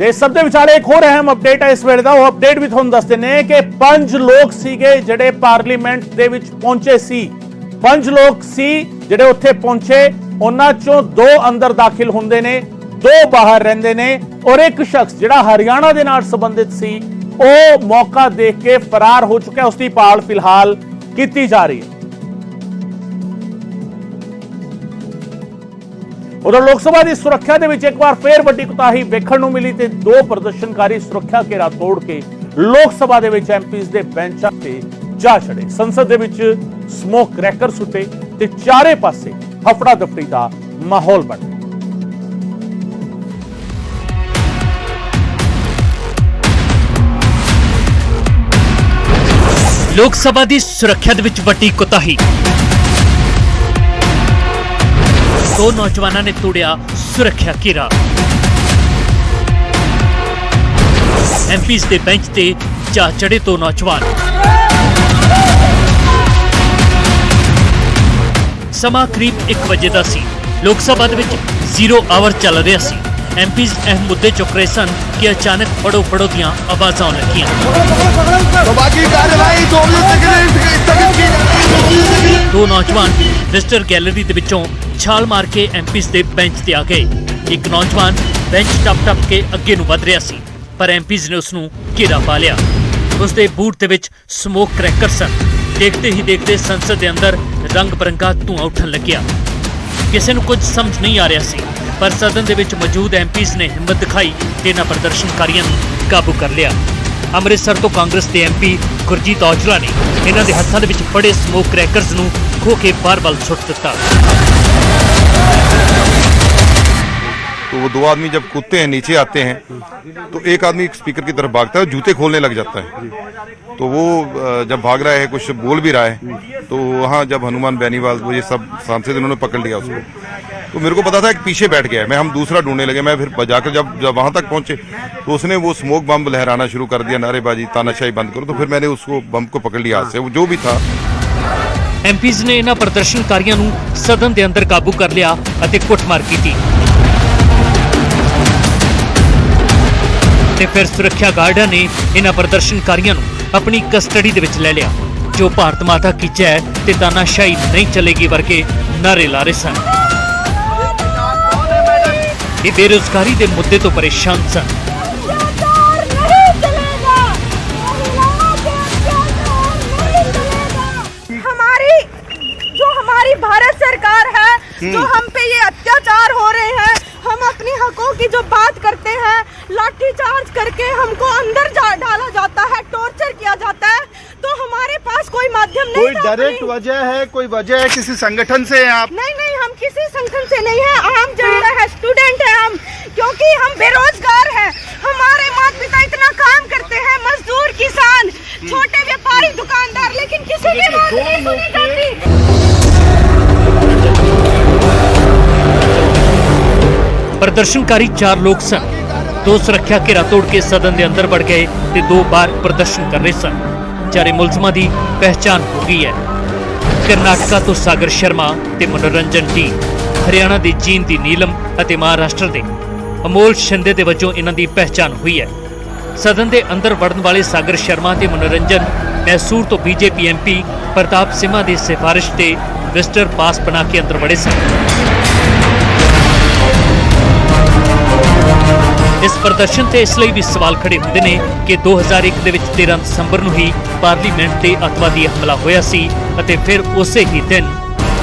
ਇਸ ਸਭ ਦੇ ਵਿਚਾਲੇ ਇੱਕ ਹੋਰ ਅਹਿਮ ਅਪਡੇਟ ਹੈ ਇਸ ਵੇਲੇ ਦਾ। ਉਹ ਅਪਡੇਟ ਵੀ ਤੁਹਾਨੂੰ ਦੱਸ ਦਿੰਦੇ ਕਿ 5 ਲੋਕ ਸੀਗੇ ਜਿਹੜੇ ਪਾਰਲੀਮੈਂਟ ਦੇ ਵਿੱਚ ਪਹੁੰਚੇ ਸੀ। 5 ਲੋਕ ਸੀ ਜਿਹੜੇ ਉੱਥੇ ਪਹੁੰਚੇ, ਉਹਨਾਂ ਚੋਂ 2 ਅੰਦਰ ਦਾਖਲ ਹੁੰਦੇ ਨੇ, 2 ਬਾਹਰ ਰਹਿੰਦੇ ਨੇ, ਔਰ ਇੱਕ ਸ਼ਖਸ ਜਿਹੜਾ ਹਰਿਆਣਾ ਦੇ ਨਾਲ ਸੰਬੰਧਿਤ ਸੀ ਉਹ ਮੌਕਾ ਦੇਖ ਕੇ ਫਰਾਰ ਹੋ ਚੁੱਕਾ। ਉਸ ਦੀ ਭਾਲ ਫਿਲਹਾਲ ਕੀਤੀ ਜਾ ਰਹੀ ਹੈ। ਉਧਰ ਲੋਕ ਸਭਾ ਦੀ ਸੁਰੱਖਿਆ ਦੇ ਵਿੱਚ ਇੱਕ ਵਾਰ ਫੇਰ ਵੱਡੀ ਕੁਤਾਹੀ ਵੇਖਣ ਨੂੰ ਮਿਲੀ ਤੇ 2 ਪ੍ਰਦਰਸ਼ਨਕਾਰੀ ਸੁਰੱਖਿਆ ਘੇਰਾ ਤੋੜ ਕੇ ਲੋਕ ਸਭਾ ਦੇ ਵਿੱਚ ਐਮਪੀਜ਼ ਦੇ ਬੈਂਚਾਂ ਤੇ ਜਾ ਚੜੇ। ਸੰਸਦ ਦੇ ਵਿੱਚ ਸਮੋਕ ਕ੍ਰੈਕਰ ਸੁੱਟੇ ਤੇ ਚਾਰੇ ਪਾਸੇ ਹਫੜਾ ਦਫੜੀ ਦਾ ਮਾਹੌਲ ਬਣ ਗਿਆ। ਲੋਕ ਸਭਾ ਦੀ ਸੁਰੱਖਿਆ ਦੇ ਵਿੱਚ ਵੱਡੀ ਕੁਤਾਹੀ। 2 ਨੌਜਵਾਨਾਂ ਨੇ ਤੋੜਿਆ ਸੁਰੱਖਿਆ ਘੇਰਾ। ਐਮਪੀਜ਼ ਦੇ ਬੈਂਚ ਤੇ ਜਾ ਚੜੇ 2 ਨੌਜਵਾਨ। ਸਮਾਂ ਕਰੀਬ 1 ਵਜੇ ਦਾ ਸੀ। ਲੋਕ ਸਭਾ ਦੇ ਵਿੱਚ 0 ਆਵਰ ਚੱਲ ਰਿਹਾ ਸੀ। ਐਮਪੀਜ਼ ਅਹਿਮ ਮੁੱਦੇ ਚੁੱਕ ਰਹੇ ਸਨ ਕਿ ਅਚਾਨਕ ਫੜੋ ਫੜੋ ਦੀਆਂ ਆਵਾਜ਼ਾਂ ਆਉਣ ਲੱਗੀਆਂ। ਦੋ ਨੌਜਵਾਨ ਵਿਜ਼ਟਰ ਗੈਲਰੀ ਦੇ ਵਿੱਚੋਂ ਛਾਲ ਮਾਰ ਕੇ ਐਮਪੀਜ਼ ਦੇ ਬੈਂਚ ਤੇ ਆ ਗਏ। ਇੱਕ ਨੌਜਵਾਨ ਬੈਂਚ ਟੱਪ ਕੇ ਅੱਗੇ ਨੂੰ ਵਧ ਰਿਹਾ ਸੀ, ਪਰ ਐਮਪੀਜ਼ ਨੇ ਉਸ ਨੂੰ ਘੇਰਾ ਪਾ ਲਿਆ। ਉਸ ਦੇ ਬੂਟ ਦੇ ਵਿੱਚ ਸਮੋਕ ਕ੍ਰੈਕਰ ਸਨ। ਦੇਖਦੇ ਹੀ ਦੇਖਦੇ ਸੰਸਦ ਦੇ ਅੰਦਰ ਰੰਗ ਬਰੰਗਾ ਧੂੰਆਂ ਉੱਠਣ ਲੱਗਿਆ। ਕਿਸੇ ਨੂੰ ਕੁਝ ਸਮਝ ਨਹੀਂ ਆ ਰਿਹਾ ਸੀ, ਪਰ ਸਦਨ ਦੇ ਵਿੱਚ ਮੌਜੂਦ ਐਮਪੀਜ਼ ਨੇ ਹਿੰਮਤ ਦਿਖਾਈ ਤੇ ਇਹਨਾਂ ਪ੍ਰਦਰਸ਼ਨਕਾਰੀਆਂ ਨੂੰ ਕਾਬੂ ਕਰ ਲਿਆ। ਅੰਮ੍ਰਿਤਸਰ ਤੋਂ ਕਾਂਗਰਸ ਦੇ ਐਮਪੀ ਗੁਰਜੀਤ ਔਜਲਾ ਨੇ ਇਹਨਾਂ ਦੇ ਹੱਥਾਂ ਦੇ ਵਿੱਚ ਫੜੇ ਸਮੋਕ ਕ੍ਰੈਕਰਸ ਨੂੰ ਖੋਹ ਕੇ ਬਾਹਰ ਵੱਲ ਸੁੱਟ ਦਿੱਤਾ। तो वो 2 आदमी जब कूदते हैं नीचे आते हैं तो एक आदमी स्पीकर की तरफ भागता है, जूते खोलने लग जाता है। तो वो जब भाग रहा है, कुछ बोल भी रहा है, तो वहाँ जब हनुमान बेनीवाल वो ये सब सांसद इन्होंने पकड़ लिया उसको। तो मेरे को पता था कि पीछे बैठ गया है, हम दूसरा ढूंढने लगे। मैं फिर जाकर जब वहाँ तक पहुँचे तो उसने वो स्मोक बम लहराना शुरू कर दिया, नारेबाजी, तानाशाही बंद करो। तो फिर मैंने उसको बम को पकड़ लिया हाथ से, वो जो भी था। ਐਮਪੀਜ਼ ਨੇ ਇਹਨਾਂ ਪ੍ਰਦਰਸ਼ਨਕਾਰੀਆਂ ਨੂੰ ਸਦਨ ਦੇ ਅੰਦਰ ਕਾਬੂ ਕਰ ਲਿਆ ਅਤੇ ਕੁੱਟਮਾਰ ਕੀਤੀ ਤੇ ਫਿਰ ਸੁਰੱਖਿਆ ਗਾਰਡਾਂ ਨੇ ਇਹਨਾਂ ਪ੍ਰਦਰਸ਼ਨਕਾਰੀਆਂ ਨੂੰ ਆਪਣੀ ਕਸਟਡੀ ਦੇ ਵਿੱਚ ਲੈ ਲਿਆ, ਜੋ ਭਾਰਤ ਮਾਤਾ ਕੀ ਜੈ ਤੇ ਤਾਨਾਸ਼ਾਹੀ ਨਹੀਂ ਚੱਲੇਗੀ ਵਰਗੇ ਨਾਰੇ ਲਾ ਰਹੇ ਸਨ। ਇਹ ਬੇਰੁਜ਼ਗਾਰੀ ਦੇ ਮੁੱਦੇ ਤੋਂ ਪਰੇਸ਼ਾਨ ਸਨ। हमारी भारत सरकार है जो हम पे ये अत्याचार हो रहे हैं, हम अपनी हकों की जो बात करते हैं, लाठी चार्ज करके हमको अंदर डाला जाता है, टॉर्चर किया जाता है, तो हमारे पास कोई माध्यम नहीं। कोई डायरेक्ट वजह है, कोई वजह है किसी संगठन से आप? नहीं, हम किसी संगठन से नहीं है, आम जनता है, स्टूडेंट है हम, क्योंकि हम बेरोजगार हैं। हमारे माता पिता इतना काम करते हैं, मजदूर, किसान, छोटे व्यापारी, दुकानदार, लेकिन किसी की बात नहीं सुनी जाती। ਪ੍ਰਦਰਸ਼ਨਕਾਰੀ 4 ਲੋਕ ਸਨ। 2 ਸੁਰੱਖਿਆ ਘੇਰਾ ਤੋੜ ਕੇ ਸਦਨ ਦੇ ਅੰਦਰ ਵੜ ਗਏ ਤੇ 2 ਬਾਹਰ ਪ੍ਰਦਰਸ਼ਨ ਕਰ ਰਹੇ ਸਨ। ਚਾਰੇ ਮੁਲਜ਼ਮਾਂ ਦੀ ਪਹਿਚਾਣ ਹੋ ਗਈ ਹੈ। ਕਰਨਾਟਕਾ ਤੋਂ ਸਾਗਰ ਸ਼ਰਮਾ ਤੇ ਮਨੋਰੰਜਨ ਟੀ, ਹਰਿਆਣਾ ਦੀ ਜੀਨ ਦੀ ਨੀਲਮ ਅਤੇ ਮਹਾਰਾਸ਼ਟਰ ਦੇ ਅਮੋਲ ਸ਼ਿੰਦੇ ਦੇ ਵਜੋਂ ਇਹਨਾਂ ਦੀ ਪਹਿਚਾਣ ਹੋਈ ਹੈ। ਸਦਨ ਦੇ ਅੰਦਰ ਵੜਨ ਵਾਲੇ ਸਾਗਰ ਸ਼ਰਮਾ ਤੇ ਮਨੋਰੰਜਨ ਮੈਸੂਰ ਤੋਂ ਬੀਜੇਪੀ ਐਮਪੀ ਪ੍ਰਤਾਪ ਸਿਮਾ ਦੀ ਸਿਫਾਰਿਸ਼ ਤੇ ਵਿਜ਼ਟਰ ਪਾਸ ਬਣਾ ਕੇ ਅੰਦਰ ਵੜੇ ਸਨ। ਇਸ ਪ੍ਰਦਰਸ਼ਨ ਤੇ ਇਸ ਲਈ ਵੀ ਸਵਾਲ ਖੜੇ ਹੁੰਦੇ ਨੇ ਕਿ 2001 ਦੇ ਵਿੱਚ 13 ਦਸੰਬਰ ਨੂੰ ਹੀ ਪਾਰਲੀਮੈਂਟ ਤੇ ਅੱਤਵਾਦੀ ਹਮਲਾ ਹੋਇਆ ਸੀ ਅਤੇ ਫਿਰ ਉਸੇ ਹੀ ਦਿਨ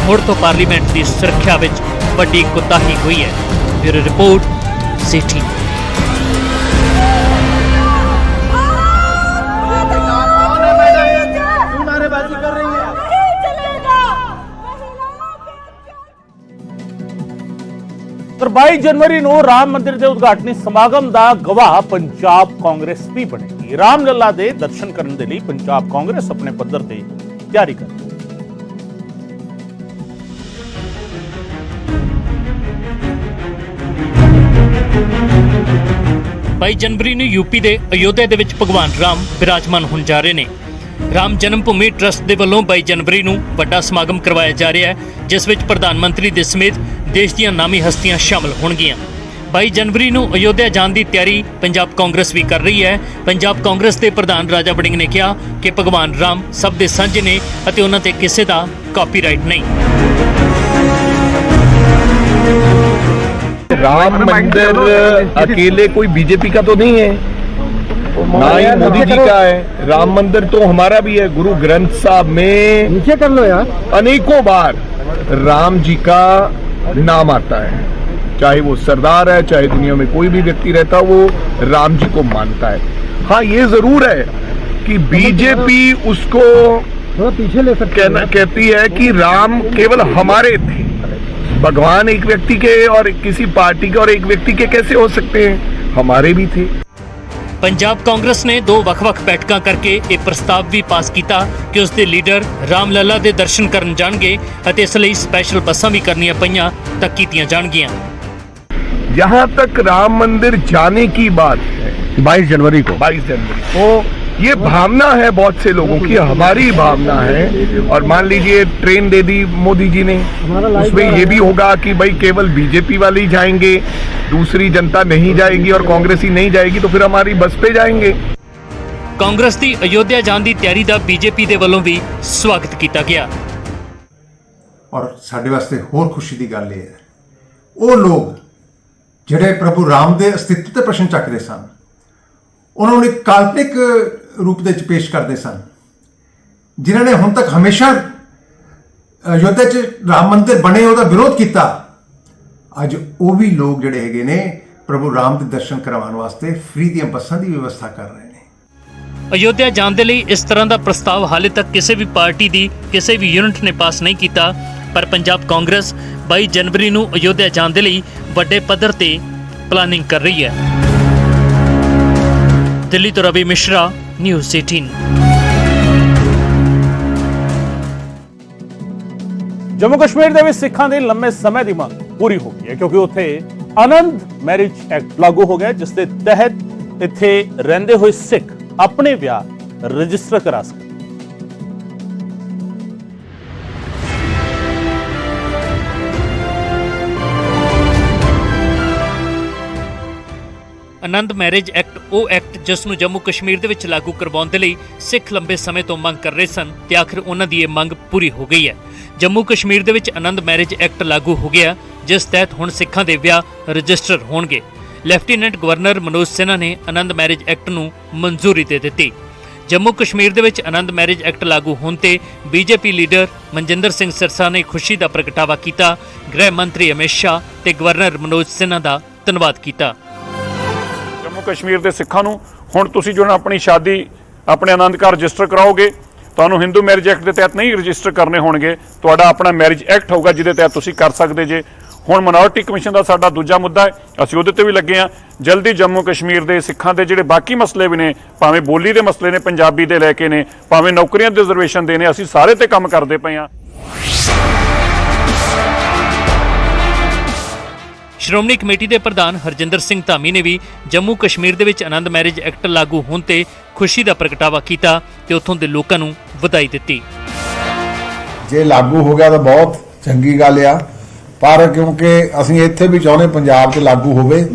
ਮੁੜ ਤੋਂ ਪਾਰਲੀਮੈਂਟ ਦੀ ਸੁਰੱਖਿਆ ਵਿੱਚ ਵੱਡੀ ਕੁਤਾਹੀ ਹੋਈ ਹੈ। Bureau report city. ਪਰ 22 ਜਨਵਰੀ ਨੂੰ ਰਾਮ ਮੰਦਿਰ ਦੇ ਉਦਘਾਟਨੀ ਸਮਾਗਮ ਦਾ ਗਵਾਹ ਪੰਜਾਬ ਕਾਂਗਰਸ ਵੀ ਬਣੇਗੀ। ਰਾਮ ਲੱਲਾ ਦੇ ਦਰਸ਼ਨ ਕਰਨ ਦੇ ਲਈ ਪੰਜਾਬ ਕਾਂਗਰਸ ਆਪਣੇ ਪੱਧਰ ਤੇ ਤਿਆਰੀ ਕਰ ਰਹੀ ਹੈ। 22 ਜਨਵਰੀ ਨੂੰ ਯੂਪੀ ਦੇ ਅਯੋਧਿਆ ਦੇ ਵਿੱਚ ਭਗਵਾਨ ਰਾਮ ਬਿਰਾਜਮਾਨ ਹੋਣ ਜਾ ਰਹੇ ਨੇ। ਰਾਮ ਜਨਮ ਭੂਮੀ ਟਰਸਟ ਦੇ ਵੱਲੋਂ 22 ਜਨਵਰੀ ਨੂੰ ਵੱਡਾ ਸਮਾਗਮ ਕਰਵਾਇਆ ਜਾ ਰਿਹਾ ਹੈ, ਜਿਸ ਵਿੱਚ ਪ੍ਰਧਾਨ ਮੰਤਰੀ ਦੇ ਸਮੇਤ ਦੇਸ਼ ਦੀਆਂ ਨਾਮੀ ਹਸਤੀਆਂ ਸ਼ਾਮਲ ਹੋਣਗੀਆਂ। 22 ਜਨਵਰੀ ਨੂੰ ਅਯੋਧਿਆ ਜਾਣ ਦੀ ਤਿਆਰੀ ਪੰਜਾਬ ਕਾਂਗਰਸ ਵੀ ਕਰ ਰਹੀ ਹੈ। ਪੰਜਾਬ ਕਾਂਗਰਸ ਦੇ ਪ੍ਰਧਾਨ ਰਾਜਾ ਵੜਿੰਗ ਨੇ ਕਿਹਾ ਕਿ ਭਗਵਾਨ ਰਾਮ ਸਭ ਦੇ ਸਾਂਝੇ ਨੇ ਅਤੇ ਉਹਨਾਂ ਤੇ ਕਿਸੇ ਦਾ ਕਾਪੀਰਾਈਟ ਨਹੀਂ। राम मंदिर अकेले कोई बीजेपी का तो नहीं है, ना ही मोदी जी का है। राम मंदिर तो हमारा भी है। गुरु ग्रंथ साहब में नीचे कर लो यार, अनेकों बार राम जी का नाम आता है। चाहे वो सरदार है, चाहे दुनिया में कोई भी व्यक्ति रहता, वो राम जी को मानता है। हाँ, ये जरूर है कि बीजेपी उसको पीछे ले कहती है कि राम केवल हमारे थे। भगवान एक व्यक्ति के और किसी पार्टी के और एक व्यक्ति के कैसे हो सकते हैं? हमारे भी थे। ਪੰਜਾਬ ਕਾਂਗਰਸ ਨੇ 2 ਵੱਖ-ਵੱਖ ਬੈਠਕਾਂ ਕਰਕੇ ਇਹ ਪ੍ਰਸਤਾਵ ਵੀ ਪਾਸ ਕੀਤਾ ਕਿ ਉਸ ਦੇ ਲੀਡਰ ਰਾਮ ਲੱਲਾ ਦੇ ਦਰਸ਼ਨ ਕਰਨ ਜਾਣਗੇ ਅਤੇ ਇਸ ਲਈ ਸਪੈਸ਼ਲ ਬੱਸਾਂ ਵੀ ਕਰਨੀਆਂ ਪਈਆਂ ਤਾਂ ਕੀਤੀਆਂ ਜਾਣਗੀਆਂ। जहाँ तक राम मंदिर जाने की बात है, 22 जनवरी को ये भावना है बहुत से लोगों की, हमारी भावना है। और मान लीजिए ट्रेन दे दी मोदी जी ने, उसमें ये भी होगा कि भाई केवल बीजेपी वाले ही जाएंगे, दूसरी जनता नहीं जाएगी और कांग्रेसी नहीं जाएगी, तो फिर हमारी बस पे जाएंगे। ਕਾਂਗਰਸ ਦੀ ਅਯੋਧਿਆ ਜਾਣ ਦੀ ਤਿਆਰੀ ਦਾ ਬੀਜੇਪੀ ਦੇ ਵੱਲੋਂ ਵੀ ਸਵਾਗਤ ਕੀਤਾ ਗਿਆ। ਔਰ ਸਾਡੇ ਵਾਸਤੇ ਹੋਰ ਖੁਸ਼ੀ ਦੀ ਗੱਲ ਇਹ ਹੈ, ਉਹ ਲੋਕ ਜਿਹੜੇ ਪ੍ਰਭੂ ਰਾਮ ਦੇ ਅਸਤਿਤਵ ਤੇ ਪ੍ਰਸ਼ਨ ਚੱਕ ਰਹੇ ਸਨ, ਉਹਨਾਂ ਨੂੰ ਇੱਕ ਕਾਲਪਨਿਕ ਰੂਪ ਦੇ ਵਿੱਚ ਪੇਸ਼ ਕਰਦੇ ਸਨ, ਜਿਨ੍ਹਾਂ ਨੇ ਹੁਣ ਤੱਕ ਹਮੇਸ਼ਾ ਅਯੋਧਿਆ 'ਚ ਰਾਮ ਮੰਦਿਰ ਬਣੇ ਉਹਦਾ ਵਿਰੋਧ ਕੀਤਾ। ਅੱਜ ਉਹ ਵੀ ਲੋਕ ਜਿਹੜੇ ਹੈਗੇ ਨੇ ਪ੍ਰਭੂ ਰਾਮ ਦੇ ਦਰਸ਼ਨ ਕਰਵਾਉਣ ਵਾਸਤੇ ਫ੍ਰੀ ਦੀਆਂ ਬੱਸਾਂ ਦੀ ਵਿਵਸਥਾ ਕਰ ਰਹੇ ਨੇ। ਅਯੋਧਿਆ ਜਾਣ ਦੇ ਲਈ ਇਸ ਤਰ੍ਹਾਂ ਦਾ ਪ੍ਰਸਤਾਵ ਹਾਲੇ ਤੱਕ ਕਿਸੇ ਵੀ ਪਾਰਟੀ ਦੀ ਕਿਸੇ ਵੀ ਯੂਨਿਟ ਨੇ ਪਾਸ ਨਹੀਂ ਕੀਤਾ, ਪਰ ਪੰਜਾਬ ਕਾਂਗਰਸ 22 ਜਨਵਰੀ ਨੂੰ ਅਯੋਧਿਆ ਜਾਣ ਦੇ ਲਈ ਵੱਡੇ ਪੱਧਰ ਤੇ ਪਲਾਨਿੰਗ ਕਰ ਰਹੀ ਹੈ। ਦਿੱਲੀ ਤੋਂ ਰਵੀ ਮਿਸ਼ਰਾ, ਨਿਊਜ਼ 18। ਜੰਮੂ ਕਸ਼ਮੀਰ ਦੇ ਵਿੱਚ ਸਿੱਖਾਂ ਦੀ ਲੰਮੇ ਸਮੇਂ ਦੀ ਮੰਗ ਪੂਰੀ ਹੋ ਗਈ ਹੈ, ਕਿਉਂਕਿ ਉੱਥੇ ਆਨੰਦ ਮੈਰਿਜ ਐਕਟ ਲਾਗੂ ਹੋ ਗਿਆ, ਜਿਸ ਦੇ ਤਹਿਤ ਇੱਥੇ ਰਹਿੰਦੇ ਹੋਏ ਸਿੱਖ ਆਪਣੇ ਵਿਆਹ ਰਜਿਸਟਰ ਕਰਾ ਸਕਦੇ। ਆਨੰਦ ਮੈਰਿਜ ਐਕਟ ਉਹ ਐਕਟ ਜਿਸ ਨੂੰ ਜੰਮੂ ਕਸ਼ਮੀਰ ਦੇ ਵਿੱਚ ਲਾਗੂ ਕਰਵਾਉਣ ਦੇ ਲਈ ਸਿੱਖ ਲੰਬੇ ਸਮੇਂ ਤੋਂ ਮੰਗ ਕਰ ਰਹੇ ਸਨ ਤੇ ਆਖਿਰ ਉਹਨਾਂ ਦੀ ਇਹ ਮੰਗ ਪੂਰੀ ਹੋ ਗਈ ਹੈ। ਜੰਮੂ ਕਸ਼ਮੀਰ ਦੇ ਵਿੱਚ ਆਨੰਦ ਮੈਰਿਜ ਐਕਟ ਲਾਗੂ ਹੋ ਗਿਆ, ਜਿਸ ਤਹਿਤ ਹੁਣ ਸਿੱਖਾਂ ਦੇ ਵਿਆਹ ਰਜਿਸਟਰ ਹੋਣਗੇ। ਲੈਫਟੀਨੈਂਟ ਗਵਰਨਰ ਮਨੋਜ ਸਿਨਹਾ ਨੇ ਆਨੰਦ ਮੈਰਿਜ ਐਕਟ ਨੂੰ ਮਨਜ਼ੂਰੀ ਦੇ ਦਿੱਤੀ। ਜੰਮੂ ਕਸ਼ਮੀਰ ਦੇ ਵਿੱਚ ਆਨੰਦ ਮੈਰਿਜ ਐਕਟ ਲਾਗੂ ਹੋਣ ਤੇ ਬੀਜੇਪੀ ਲੀਡਰ ਮਨਜਿੰਦਰ ਸਿੰਘ ਸਿਰਸਾ ਨੇ ਖੁਸ਼ੀ ਦਾ ਪ੍ਰਗਟਾਵਾ ਕੀਤਾ। ਗ੍ਰਹਿ ਮੰਤਰੀ ਅਮਿਤ ਸ਼ਾਹ ਤੇ ਗਵਰਨਰ ਮਨੋਜ ਸਿਨਹਾ ਦਾ ਧੰਨਵਾਦ ਕੀਤਾ। ਜੰਮੂ ਕਸ਼ਮੀਰ ਦੇ ਸਿੱਖਾਂ ਨੂੰ ਹੁਣ ਤੁਸੀਂ ਜੋ ਆਪਣੀ ਸ਼ਾਦੀ ਆਪਣੇ ਆਨੰਦ ਘਰ ਰਜਿਸਟਰ ਕਰਾਓਗੇ, ਤੁਹਾਨੂੰ ਹਿੰਦੂ ਮੈਰਿਜ ਐਕਟ ਦੇ ਤਹਿਤ ਨਹੀਂ ਰਜਿਸਟਰ ਕਰਨੇ ਹੋਣਗੇ, ਤੁਹਾਡਾ ਆਪਣਾ ਮੈਰਿਜ ਐਕਟ ਹੋਊਗਾ ਜਿਹਦੇ ਤਹਿਤ ਤੁਸੀਂ ਕਰ ਸਕਦੇ ਜੇ। ਹੁਣ ਮਿਨੋਰਟੀ ਕਮਿਸ਼ਨ ਦਾ ਸਾਡਾ ਦੂਜਾ ਮੁੱਦਾ ਹੈ, ਅਸੀਂ ਉਹਦੇ ਤੇ ਵੀ ਲੱਗੇ ਹਾਂ। ਜਲਦੀ ਜੰਮੂ ਕਸ਼ਮੀਰ ਦੇ ਸਿੱਖਾਂ ਦੇ ਜਿਹੜੇ ਬਾਕੀ ਮਸਲੇ ਵੀ ਨੇ, ਭਾਵੇਂ ਬੋਲੀ ਦੇ ਮਸਲੇ ਨੇ, ਪੰਜਾਬੀ ਦੇ ਲੈ ਕੇ ਨੇ, ਭਾਵੇਂ ਨੌਕਰੀਆਂ ਦੇ ਰਿਜ਼ਰਵੇਸ਼ਨ ਦੇ ਨੇ, ਅਸੀਂ ਸਾਰੇ ਤੇ ਕੰਮ ਕਰਦੇ ਪਏ ਹਾਂ। ਸ਼੍ਰੋਮਣੀ ਕਮੇਟੀ ਦੇ ਪ੍ਰਧਾਨ ਹਰਜਿੰਦਰ ਸਿੰਘ ਧਾਮੀ ਨੇ ਵੀ ਜੰਮੂ ਕਸ਼ਮੀਰ ਦੇ ਵਿੱਚ ਆਨੰਦ ਮੈਰਿਜ ਐਕਟ ਲਾਗੂ ਹੋਣ ਤੇ ਖੁਸ਼ੀ ਦਾ ਪ੍ਰਗਟਾਵਾ ਕੀਤਾ ਤੇ ਉੱਥੋਂ ਦੇ ਲੋਕਾਂ ਨੂੰ ਵਧਾਈ ਦਿੱਤੀ। ਜੇ ਲਾਗੂ ਹੋ ਗਿਆ ਤਾਂ ਬਹੁਤ ਚੰਗੀ ਗੱਲ ਆ, ਪਰ ਕਿਉਂਕਿ ਅਸੀਂ ਇੱਥੇ ਵੀ ਚਾਹੁੰਦੇ ਪੰਜਾਬ 'ਚ ਲਾਗੂ ਹੋਵੇ।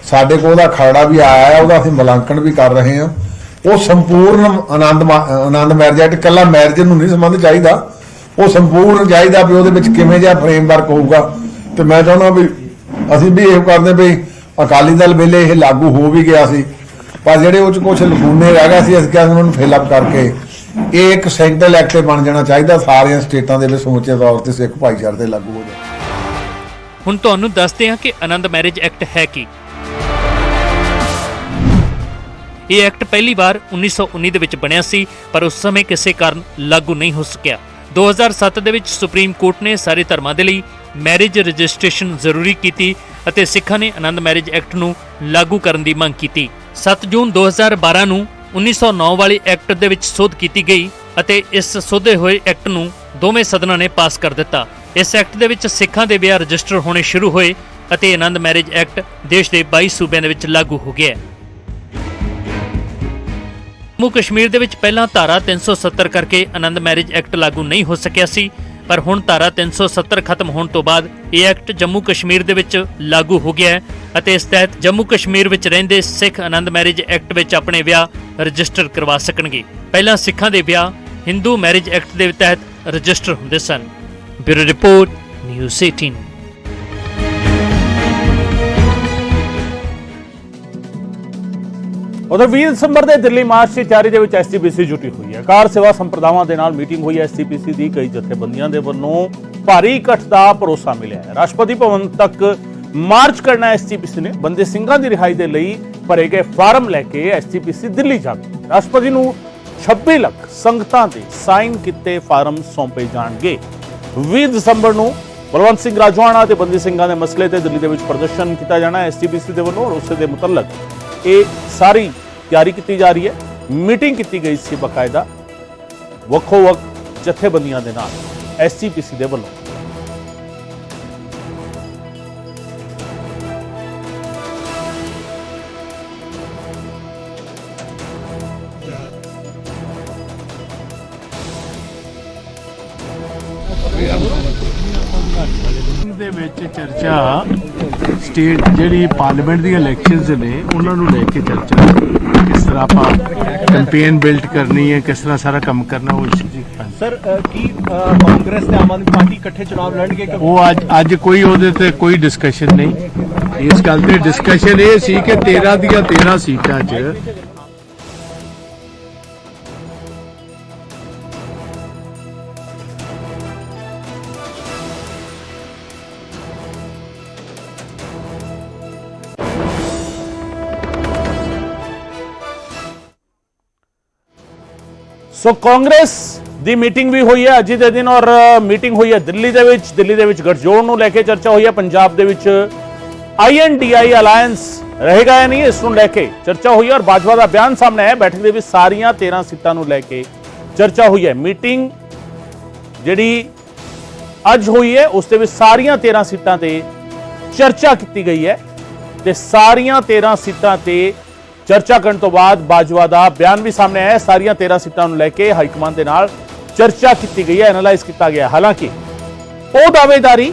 ਸਾਡੇ ਕੋਲ ਉਹਦਾ ਖਰੜਾ ਵੀ ਆਇਆ ਹੈ, ਉਹਦਾ ਅਸੀਂ ਮੁਲਾਂਕਣ ਵੀ ਕਰ ਰਹੇ ਹਾਂ। ਉਹ ਸੰਪੂਰਨ ਆਨੰਦ ਮੈਰਿਜ ਐਕਟ, ਇਕੱਲਾ ਮੈਰਿਜ ਨੂੰ ਨਹੀਂ ਸੰਬੰਧ ਚਾਹੀਦਾ, ਉਹ ਸੰਪੂਰਨ ਚਾਹੀਦਾ ਵੀ ਉਹਦੇ ਵਿੱਚ ਕਿਵੇਂ ਜਿਹਾ ਫਰੇਮਵਰਕ ਹੋਊਗਾ। ਤੇ ਮੈਂ ਚਾਹੁੰਦਾ ਵੀ ਅਸੀਂ ਵੀ ਇਹ ਕਰਦੇ ਵੀ ਅਕਾਲੀ ਦਲ ਵੇਲੇ ਇਹ ਲਾਗੂ ਹੋ ਵੀ ਗਿਆ ਸੀ, ਪਰ ਜਿਹੜੇ ਉਹ 'ਚ ਕੁਝ ਲਕੂਨੇ ਰਹਿ ਗਏ ਸੀ, ਅਸੀਂ ਕਿਹਾ ਉਹਨਾਂ ਨੂੰ ਫਿਲਅਪ ਕਰਕੇ ਇਹ ਇੱਕ ਸੈਂਟਰਲ ਐਕਟ ਬਣ ਜਾਣਾ ਚਾਹੀਦਾ, ਸਾਰੀਆਂ ਸਟੇਟਾਂ ਦੇ ਵਿੱਚ ਸਮੁੱਚੇ ਤੌਰ ਤੇ ਸਿੱਖ ਭਾਈਚਾਰੇ ਤੇ ਲਾਗੂ ਹੋ ਜਾਏ। ਹੁਣ ਤੁਹਾਨੂੰ ਦੱਸਦੇ ਹਾਂ ਕਿ ਆਨੰਦ ਮੈਰਿਜ ਐਕਟ ਹੈ ਕੀ। ਇਹ ਐਕਟ ਪਹਿਲੀ ਵਾਰ 1919 ਦੇ ਵਿੱਚ ਬਣਿਆ ਸੀ, ਪਰ ਉਸ ਸਮੇਂ ਕਿਸੇ ਕਾਰਨ ਲਾਗੂ ਨਹੀਂ ਹੋ ਸਕਿਆ। 2007 ਦੇ ਵਿੱਚ ਸੁਪਰੀਮ ਕੋਰਟ ਨੇ ਸਾਰੇ ਧਰਮਾਂ ਦੇ ਲਈ ਮੈਰਿਜ ਰਜਿਸਟ੍ਰੇਸ਼ਨ ਜ਼ਰੂਰੀ ਕੀਤੀ ਅਤੇ ਸਿੱਖਾਂ ਨੇ ਆਨੰਦ ਮੈਰਿਜ ਐਕਟ ਨੂੰ ਲਾਗੂ ਕਰਨ ਦੀ ਮੰਗ ਕੀਤੀ। 7 ਜੂਨ 2012 ਨੂੰ 1909 ਵਾਲੇ ਐਕਟ ਦੇ ਵਿੱਚ ਸੋਧ ਕੀਤੀ ਗਈ ਅਤੇ ਇਸ ਸੋਧੇ ਹੋਏ ਐਕਟ ਨੂੰ ਦੋਵੇਂ ਸਦਨਾਂ ਨੇ ਪਾਸ ਕਰ ਦਿੱਤਾ। ਇਸ ਐਕਟ ਦੇ ਵਿੱਚ ਸਿੱਖਾਂ ਦੇ ਵਿਆਹ ਰਜਿਸਟਰ ਹੋਣੇ ਸ਼ੁਰੂ ਹੋਏ ਅਤੇ ਆਨੰਦ ਮੈਰਿਜ ਐਕਟ ਦੇਸ਼ ਦੇ 22 ਸੂਬਿਆਂ ਦੇ ਵਿੱਚ ਲਾਗੂ ਹੋ ਗਿਆ। ਜੰਮੂ ਕਸ਼ਮੀਰ ਦੇ ਵਿੱਚ ਪਹਿਲਾਂ ਧਾਰਾ 370 ਕਰਕੇ ਆਨੰਦ ਮੈਰਿਜ ਐਕਟ ਲਾਗੂ ਨਹੀਂ ਹੋ ਸਕਿਆ ਸੀ, ਪਰ ਹੁਣ ਧਾਰਾ 370 ਖਤਮ ਹੋਣ ਤੋਂ ਬਾਅਦ ਇਹ ਐਕਟ ਜੰਮੂ ਕਸ਼ਮੀਰ ਦੇ ਵਿੱਚ ਲਾਗੂ ਹੋ ਗਿਆ ਹੈ ਅਤੇ ਇਸ ਤਹਿਤ ਜੰਮੂ ਕਸ਼ਮੀਰ ਵਿੱਚ ਰਹਿੰਦੇ ਸਿੱਖ ਆਨੰਦ ਮੈਰਿਜ ਐਕਟ ਵਿੱਚ ਆਪਣੇ ਵਿਆਹ ਰਜਿਸਟਰ ਕਰਵਾ ਸਕਣਗੇ। ਪਹਿਲਾਂ ਸਿੱਖਾਂ ਦੇ ਵਿਆਹ ਹਿੰਦੂ ਮੈਰਿਜ ਐਕਟ ਦੇ ਤਹਿਤ ਰਜਿਸਟਰ ਹੁੰਦੇ ਸਨ। Bureau report, news 18। ਉਧਰ 20 ਦਸੰਬਰ ਦੇ ਦਿੱਲੀ ਮਾਰਚ ਦੀ ਤਿਆਰੀ ਦੇ ਵਿੱਚ ਐਸਜੀਪੀਸੀ ਜੁਟੀ ਹੋਈ ਹੈ। ਕਾਰ ਸੇਵਾ ਸੰਪਰਦਾਵਾਂ ਦੇ ਨਾਲ ਮੀਟਿੰਗ ਹੋਈ ਹੈ। ਐਸਜੀਪੀਸੀ ਦੀ ਕਈ ਜਥੇਬੰਦੀਆਂ ਦੇ ਵੱਲੋਂ ਭਾਰੀ ਇਕੱਠ ਦਾ ਭਰੋਸਾ ਮਿਲਿਆ ਹੈ। ਰਾਸ਼ਟਰਪਤੀ ਭਵਨ ਤੱਕ ਮਾਰਚ ਕਰਨਾ ਐਸਜੀਪੀਸੀ ਨੇ। ਬੰਦੇ ਸਿੰਘਾਂ ਦੀ ਰਿਹਾਈ ਦੇ ਲਈ ਭਰੇ ਗਏ ਫਾਰਮ ਲੈ ਕੇ ਐਸਜੀਪੀਸੀ ਦਿੱਲੀ ਜਾਵੇਗੀ। ਰਾਸ਼ਟਰਪਤੀ ਨੂੰ 26 ਲੱਖ ਸੰਗਤਾਂ ਦੇ ਸਾਈਨ ਕੀਤੇ ਫਾਰਮ ਸੌਂਪੇ ਜਾਣਗੇ। 20 ਦਸੰਬਰ ਨੂੰ ਬਲਵੰਤ ਸਿੰਘ ਰਾਜਵਾਨਾ ਤੇ ਬੰਦੀ ਸਿੰਘਾਂ ਦੇ ਮਸਲੇ ਤੇ ਦਿੱਲੀ ਦੇ ਵਿੱਚ ਪ੍ਰਦਰਸ਼ਨ ਕੀਤਾ ਜਾਣਾ ਹੈ ਐਸਜੀਪੀਸੀ ਦੇ ਵੱਲੋਂ, ਔਰ ਉਸੇ ਦੇ ਮੁਤਲਕ ਇਹ ਸਾਰੀ ਤਿਆਰੀ ਕੀਤੀ ਜਾ ਰਹੀ ਹੈ। ਮੀਟਿੰਗ ਕੀਤੀ ਗਈ ਸੀ ਬਕਾਇਦਾ ਵੱਖੋ-ਵੱਖ ਜਥੇਬੰਦੀਆਂ ਦੇ ਨਾਲ ਐਸਜੀਪੀਸੀ ਦੇ ਵੱਲੋਂ। ਦੇ ਵਿੱਚ ਚਰਚਾ ਸਟੇਟ ਜਿਹੜੀ ਪਾਰਲੀਮੈਂਟ ਦੀਆਂ ਇਲੈਕਸ਼ਨਸ ਨੇ ਉਹਨਾਂ ਨੂੰ ਲੈ ਕੇ ਚਰਚਾ, ਕਿਸ ਤਰ੍ਹਾਂ ਆਪਾਂ ਕੈਂਪੇਨ ਬਿਲਡ ਕਰਨੀ ਹੈ, ਕਿਸ ਤਰ੍ਹਾਂ ਸਾਰਾ ਕੰਮ ਕਰਨਾ, ਉਹ ਸਰ ਕੀ ਕਾਂਗਰਸ ਤੇ ਆਮ ਆਦਮੀ ਪਾਰਟੀ ਇਕੱਠੇ ਚੁਣਾਵ ਲੜਨਗੇ? ਉਹ ਅੱਜ ਕੋਈ ਉਹਦੇ ਤੇ ਕੋਈ ਡਿਸਕਸ਼ਨ ਨਹੀਂ। ਇਸ ਗੱਲ ਤੇ ਡਿਸਕਸ਼ਨ ਇਹ ਸੀ ਕਿ 13 ਦੀਆਂ 13 ਸੀਟਾਂ 'ਚ ਸੋ ਕਾਂਗਰਸ ਦੀ ਮੀਟਿੰਗ ਵੀ ਹੋਈ ਹੈ ਅੱਜ ਦੇ ਦਿਨ, ਔਰ ਮੀਟਿੰਗ ਹੋਈ ਹੈ ਦਿੱਲੀ ਦੇ ਵਿੱਚ ਗਠਜੋੜ ਨੂੰ ਲੈ ਕੇ ਚਰਚਾ ਹੋਈ ਹੈ। ਪੰਜਾਬ ਦੇ ਵਿੱਚ INDI ਅਲਾਇੰਸ ਰਹੇਗਾ ਜਾਂ ਨਹੀਂ, ਇਸ ਨੂੰ ਲੈ ਕੇ ਚਰਚਾ ਹੋਈ ਹੈ ਔਰ ਬਾਜਵਾ ਦਾ ਬਿਆਨ ਸਾਹਮਣੇ ਆਇਆ। ਬੈਠਕ ਦੇ ਵਿੱਚ ਸਾਰੀਆਂ 13 ਸੀਟਾਂ ਨੂੰ ਲੈ ਕੇ ਚਰਚਾ ਹੋਈ ਹੈ। ਮੀਟਿੰਗ ਜਿਹੜੀ ਅੱਜ ਹੋਈ ਹੈ ਉਸ ਦੇ ਵਿੱਚ ਸਾਰੀਆਂ 13 ਸੀਟਾਂ ਤੇ ਚਰਚਾ ਕੀਤੀ ਗਈ ਹੈ ਤੇ ਸਾਰੀਆਂ 13 ਸੀਟਾਂ ਤੇ ਚਰਚਾ ਕਰਨ ਤੋਂ ਬਾਅਦ ਬਾਜਵਾ ਦਾ ਬਿਆਨ ਵੀ ਸਾਹਮਣੇ ਆਇਆ। ਸਾਰੀਆਂ 13 ਸੀਟਾਂ ਨੂੰ ਲੈ ਕੇ ਹਾਈਕਮਾਨ ਦੇ ਨਾਲ ਚਰਚਾ ਕੀਤੀ ਗਈ ਹੈ, ਐਨਾਲਾਈਜ਼ ਕੀਤਾ ਗਿਆ। ਹਾਲਾਂਕਿ ਉਹ ਦਾਅਵੇਦਾਰੀ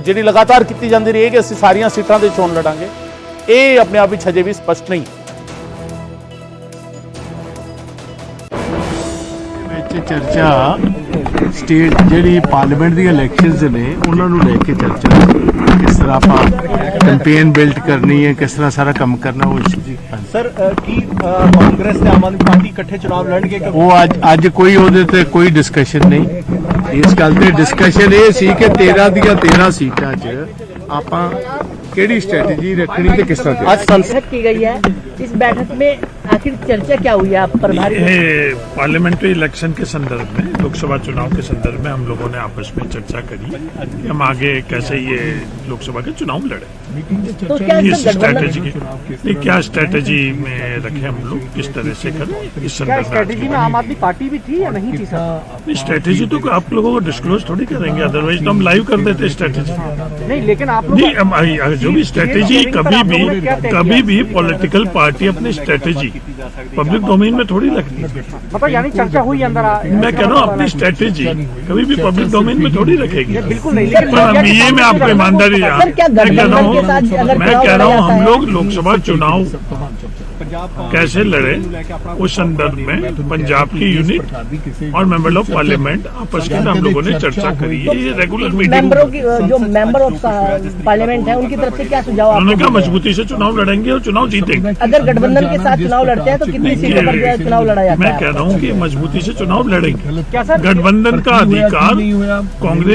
ਜਿਹੜੀ ਲਗਾਤਾਰ ਕੀਤੀ ਜਾਂਦੀ ਰਹੀ ਹੈ ਕਿ ਅਸੀਂ ਸਾਰੀਆਂ ਸੀਟਾਂ ਤੇ ਚੋਣ ਲੜਾਂਗੇ, ਇਹ ਆਪਣੇ ਆਪ ਵਿੱਚ ਹਜੇ ਵੀ ਸਪਸ਼ਟ ਨਹੀਂ। ਵਿੱਚ ਚਰਚਾ ਸਟੇਟ ਜਿਹੜੀ ਪਾਰਲੀਮੈਂਟ ਦੀਆਂ ਇਲੈਕਸ਼ਨਸ ਨੇ ਉਹਨਾਂ ਨੂੰ ਲੈ ਕੇ ਚਰਚਾ, ਕਿਸ ਤਰ੍ਹਾਂ ਆਪਾਂ ਕੈਂਪੇਨ ਬਿਲਡ ਕਰਨੀ ਹੈ, ਕਿਸ ਤਰ੍ਹਾਂ ਸਾਰਾ ਕੰਮ ਕਰਨਾ, ਉਹ ਸਰ ਕੀ ਕਾਂਗਰਸ ਤੇ ਆਮ ਆਦਮੀ ਪਾਰਟੀ ਇਕੱਠੇ ਚੁਣਾਵ ਲੜਨਗੇ? ਉਹ ਅੱਜ ਕੋਈ ਉਹਦੇ ਤੇ ਕੋਈ ਡਿਸਕਸ਼ਨ ਨਹੀਂ। ਇਸ ਗੱਲ ਤੇ ਡਿਸਕਸ਼ਨ ਇਹ ਸੀ ਕਿ 13 ਦੀਆਂ 13 ਸੀਟਾਂ 'ਚ ਆਪਾਂ केड़ी स्ट्रेटेजी रखनी थी, किस तरह आज संसद की गई है। इस बैठक में आखिर चर्चा क्या हुई है? आप प्रभारी पार्लियामेंट्री इलेक्शन के संदर्भ में, लोकसभा चुनाव के संदर्भ में हम लोगों ने आपस में चर्चा करी कि हम आगे कैसे ये लोकसभा के चुनाव लड़े। तो क्या इस स्ट्रेटेजी की क्या स्ट्रेटेजी में रखे हम लोग, किस तरह से करें, इस संदर्भ स्ट्रेटेजी में आम आदमी पार्टी भी थी या नहीं थी सर? स्ट्रेटेजी तो आप लोगों को डिस्क्लोज थोड़ी करेंगे, अदरवाइज तो हम लाइव कर देते स्ट्रेटेजी। नहीं, लेकिन आप लोग जो भी स्ट्रेटेजी कभी भी पॉलिटिकल पार्टी अपनी स्ट्रेटेजी पब्लिक डोमेन में थोड़ी लगती है। मतलब यानी चर्चा हुई अंदर मैं कह रहा हूँ अपनी स्ट्रेटेजी कभी भी पब्लिक डोमेन में थोड़ी रखेगी। बिल्कुल नहीं, पर ये मैं आपको ईमानदारी मैं कह रहा हूँ हम लोग लोकसभा चुनाव कैसे लड़े उस संदर्भ में पंजाब की यूनिट और मेंबर ऑफ पार्लियामेंट आपस में हम लोगों ने चर्चा करी है। ये रेगुलर मीटिंग जो मेंबर ऑफ पार्लियामेंट है उनकी तरफ से क्या सुझाव? उन्होंने कहा मजबूती से चुनाव लड़ेंगे और चुनाव जीतेंगे। अगर गठबंधन के साथ चुनाव लड़ते हैं तो कितनी सीटों पर चुनाव लड़ा जाता है? मैं कह रहा हूँ कि मजबूती से चुनाव लड़ेंगे। गठबंधन का अधिकार कांग्रेस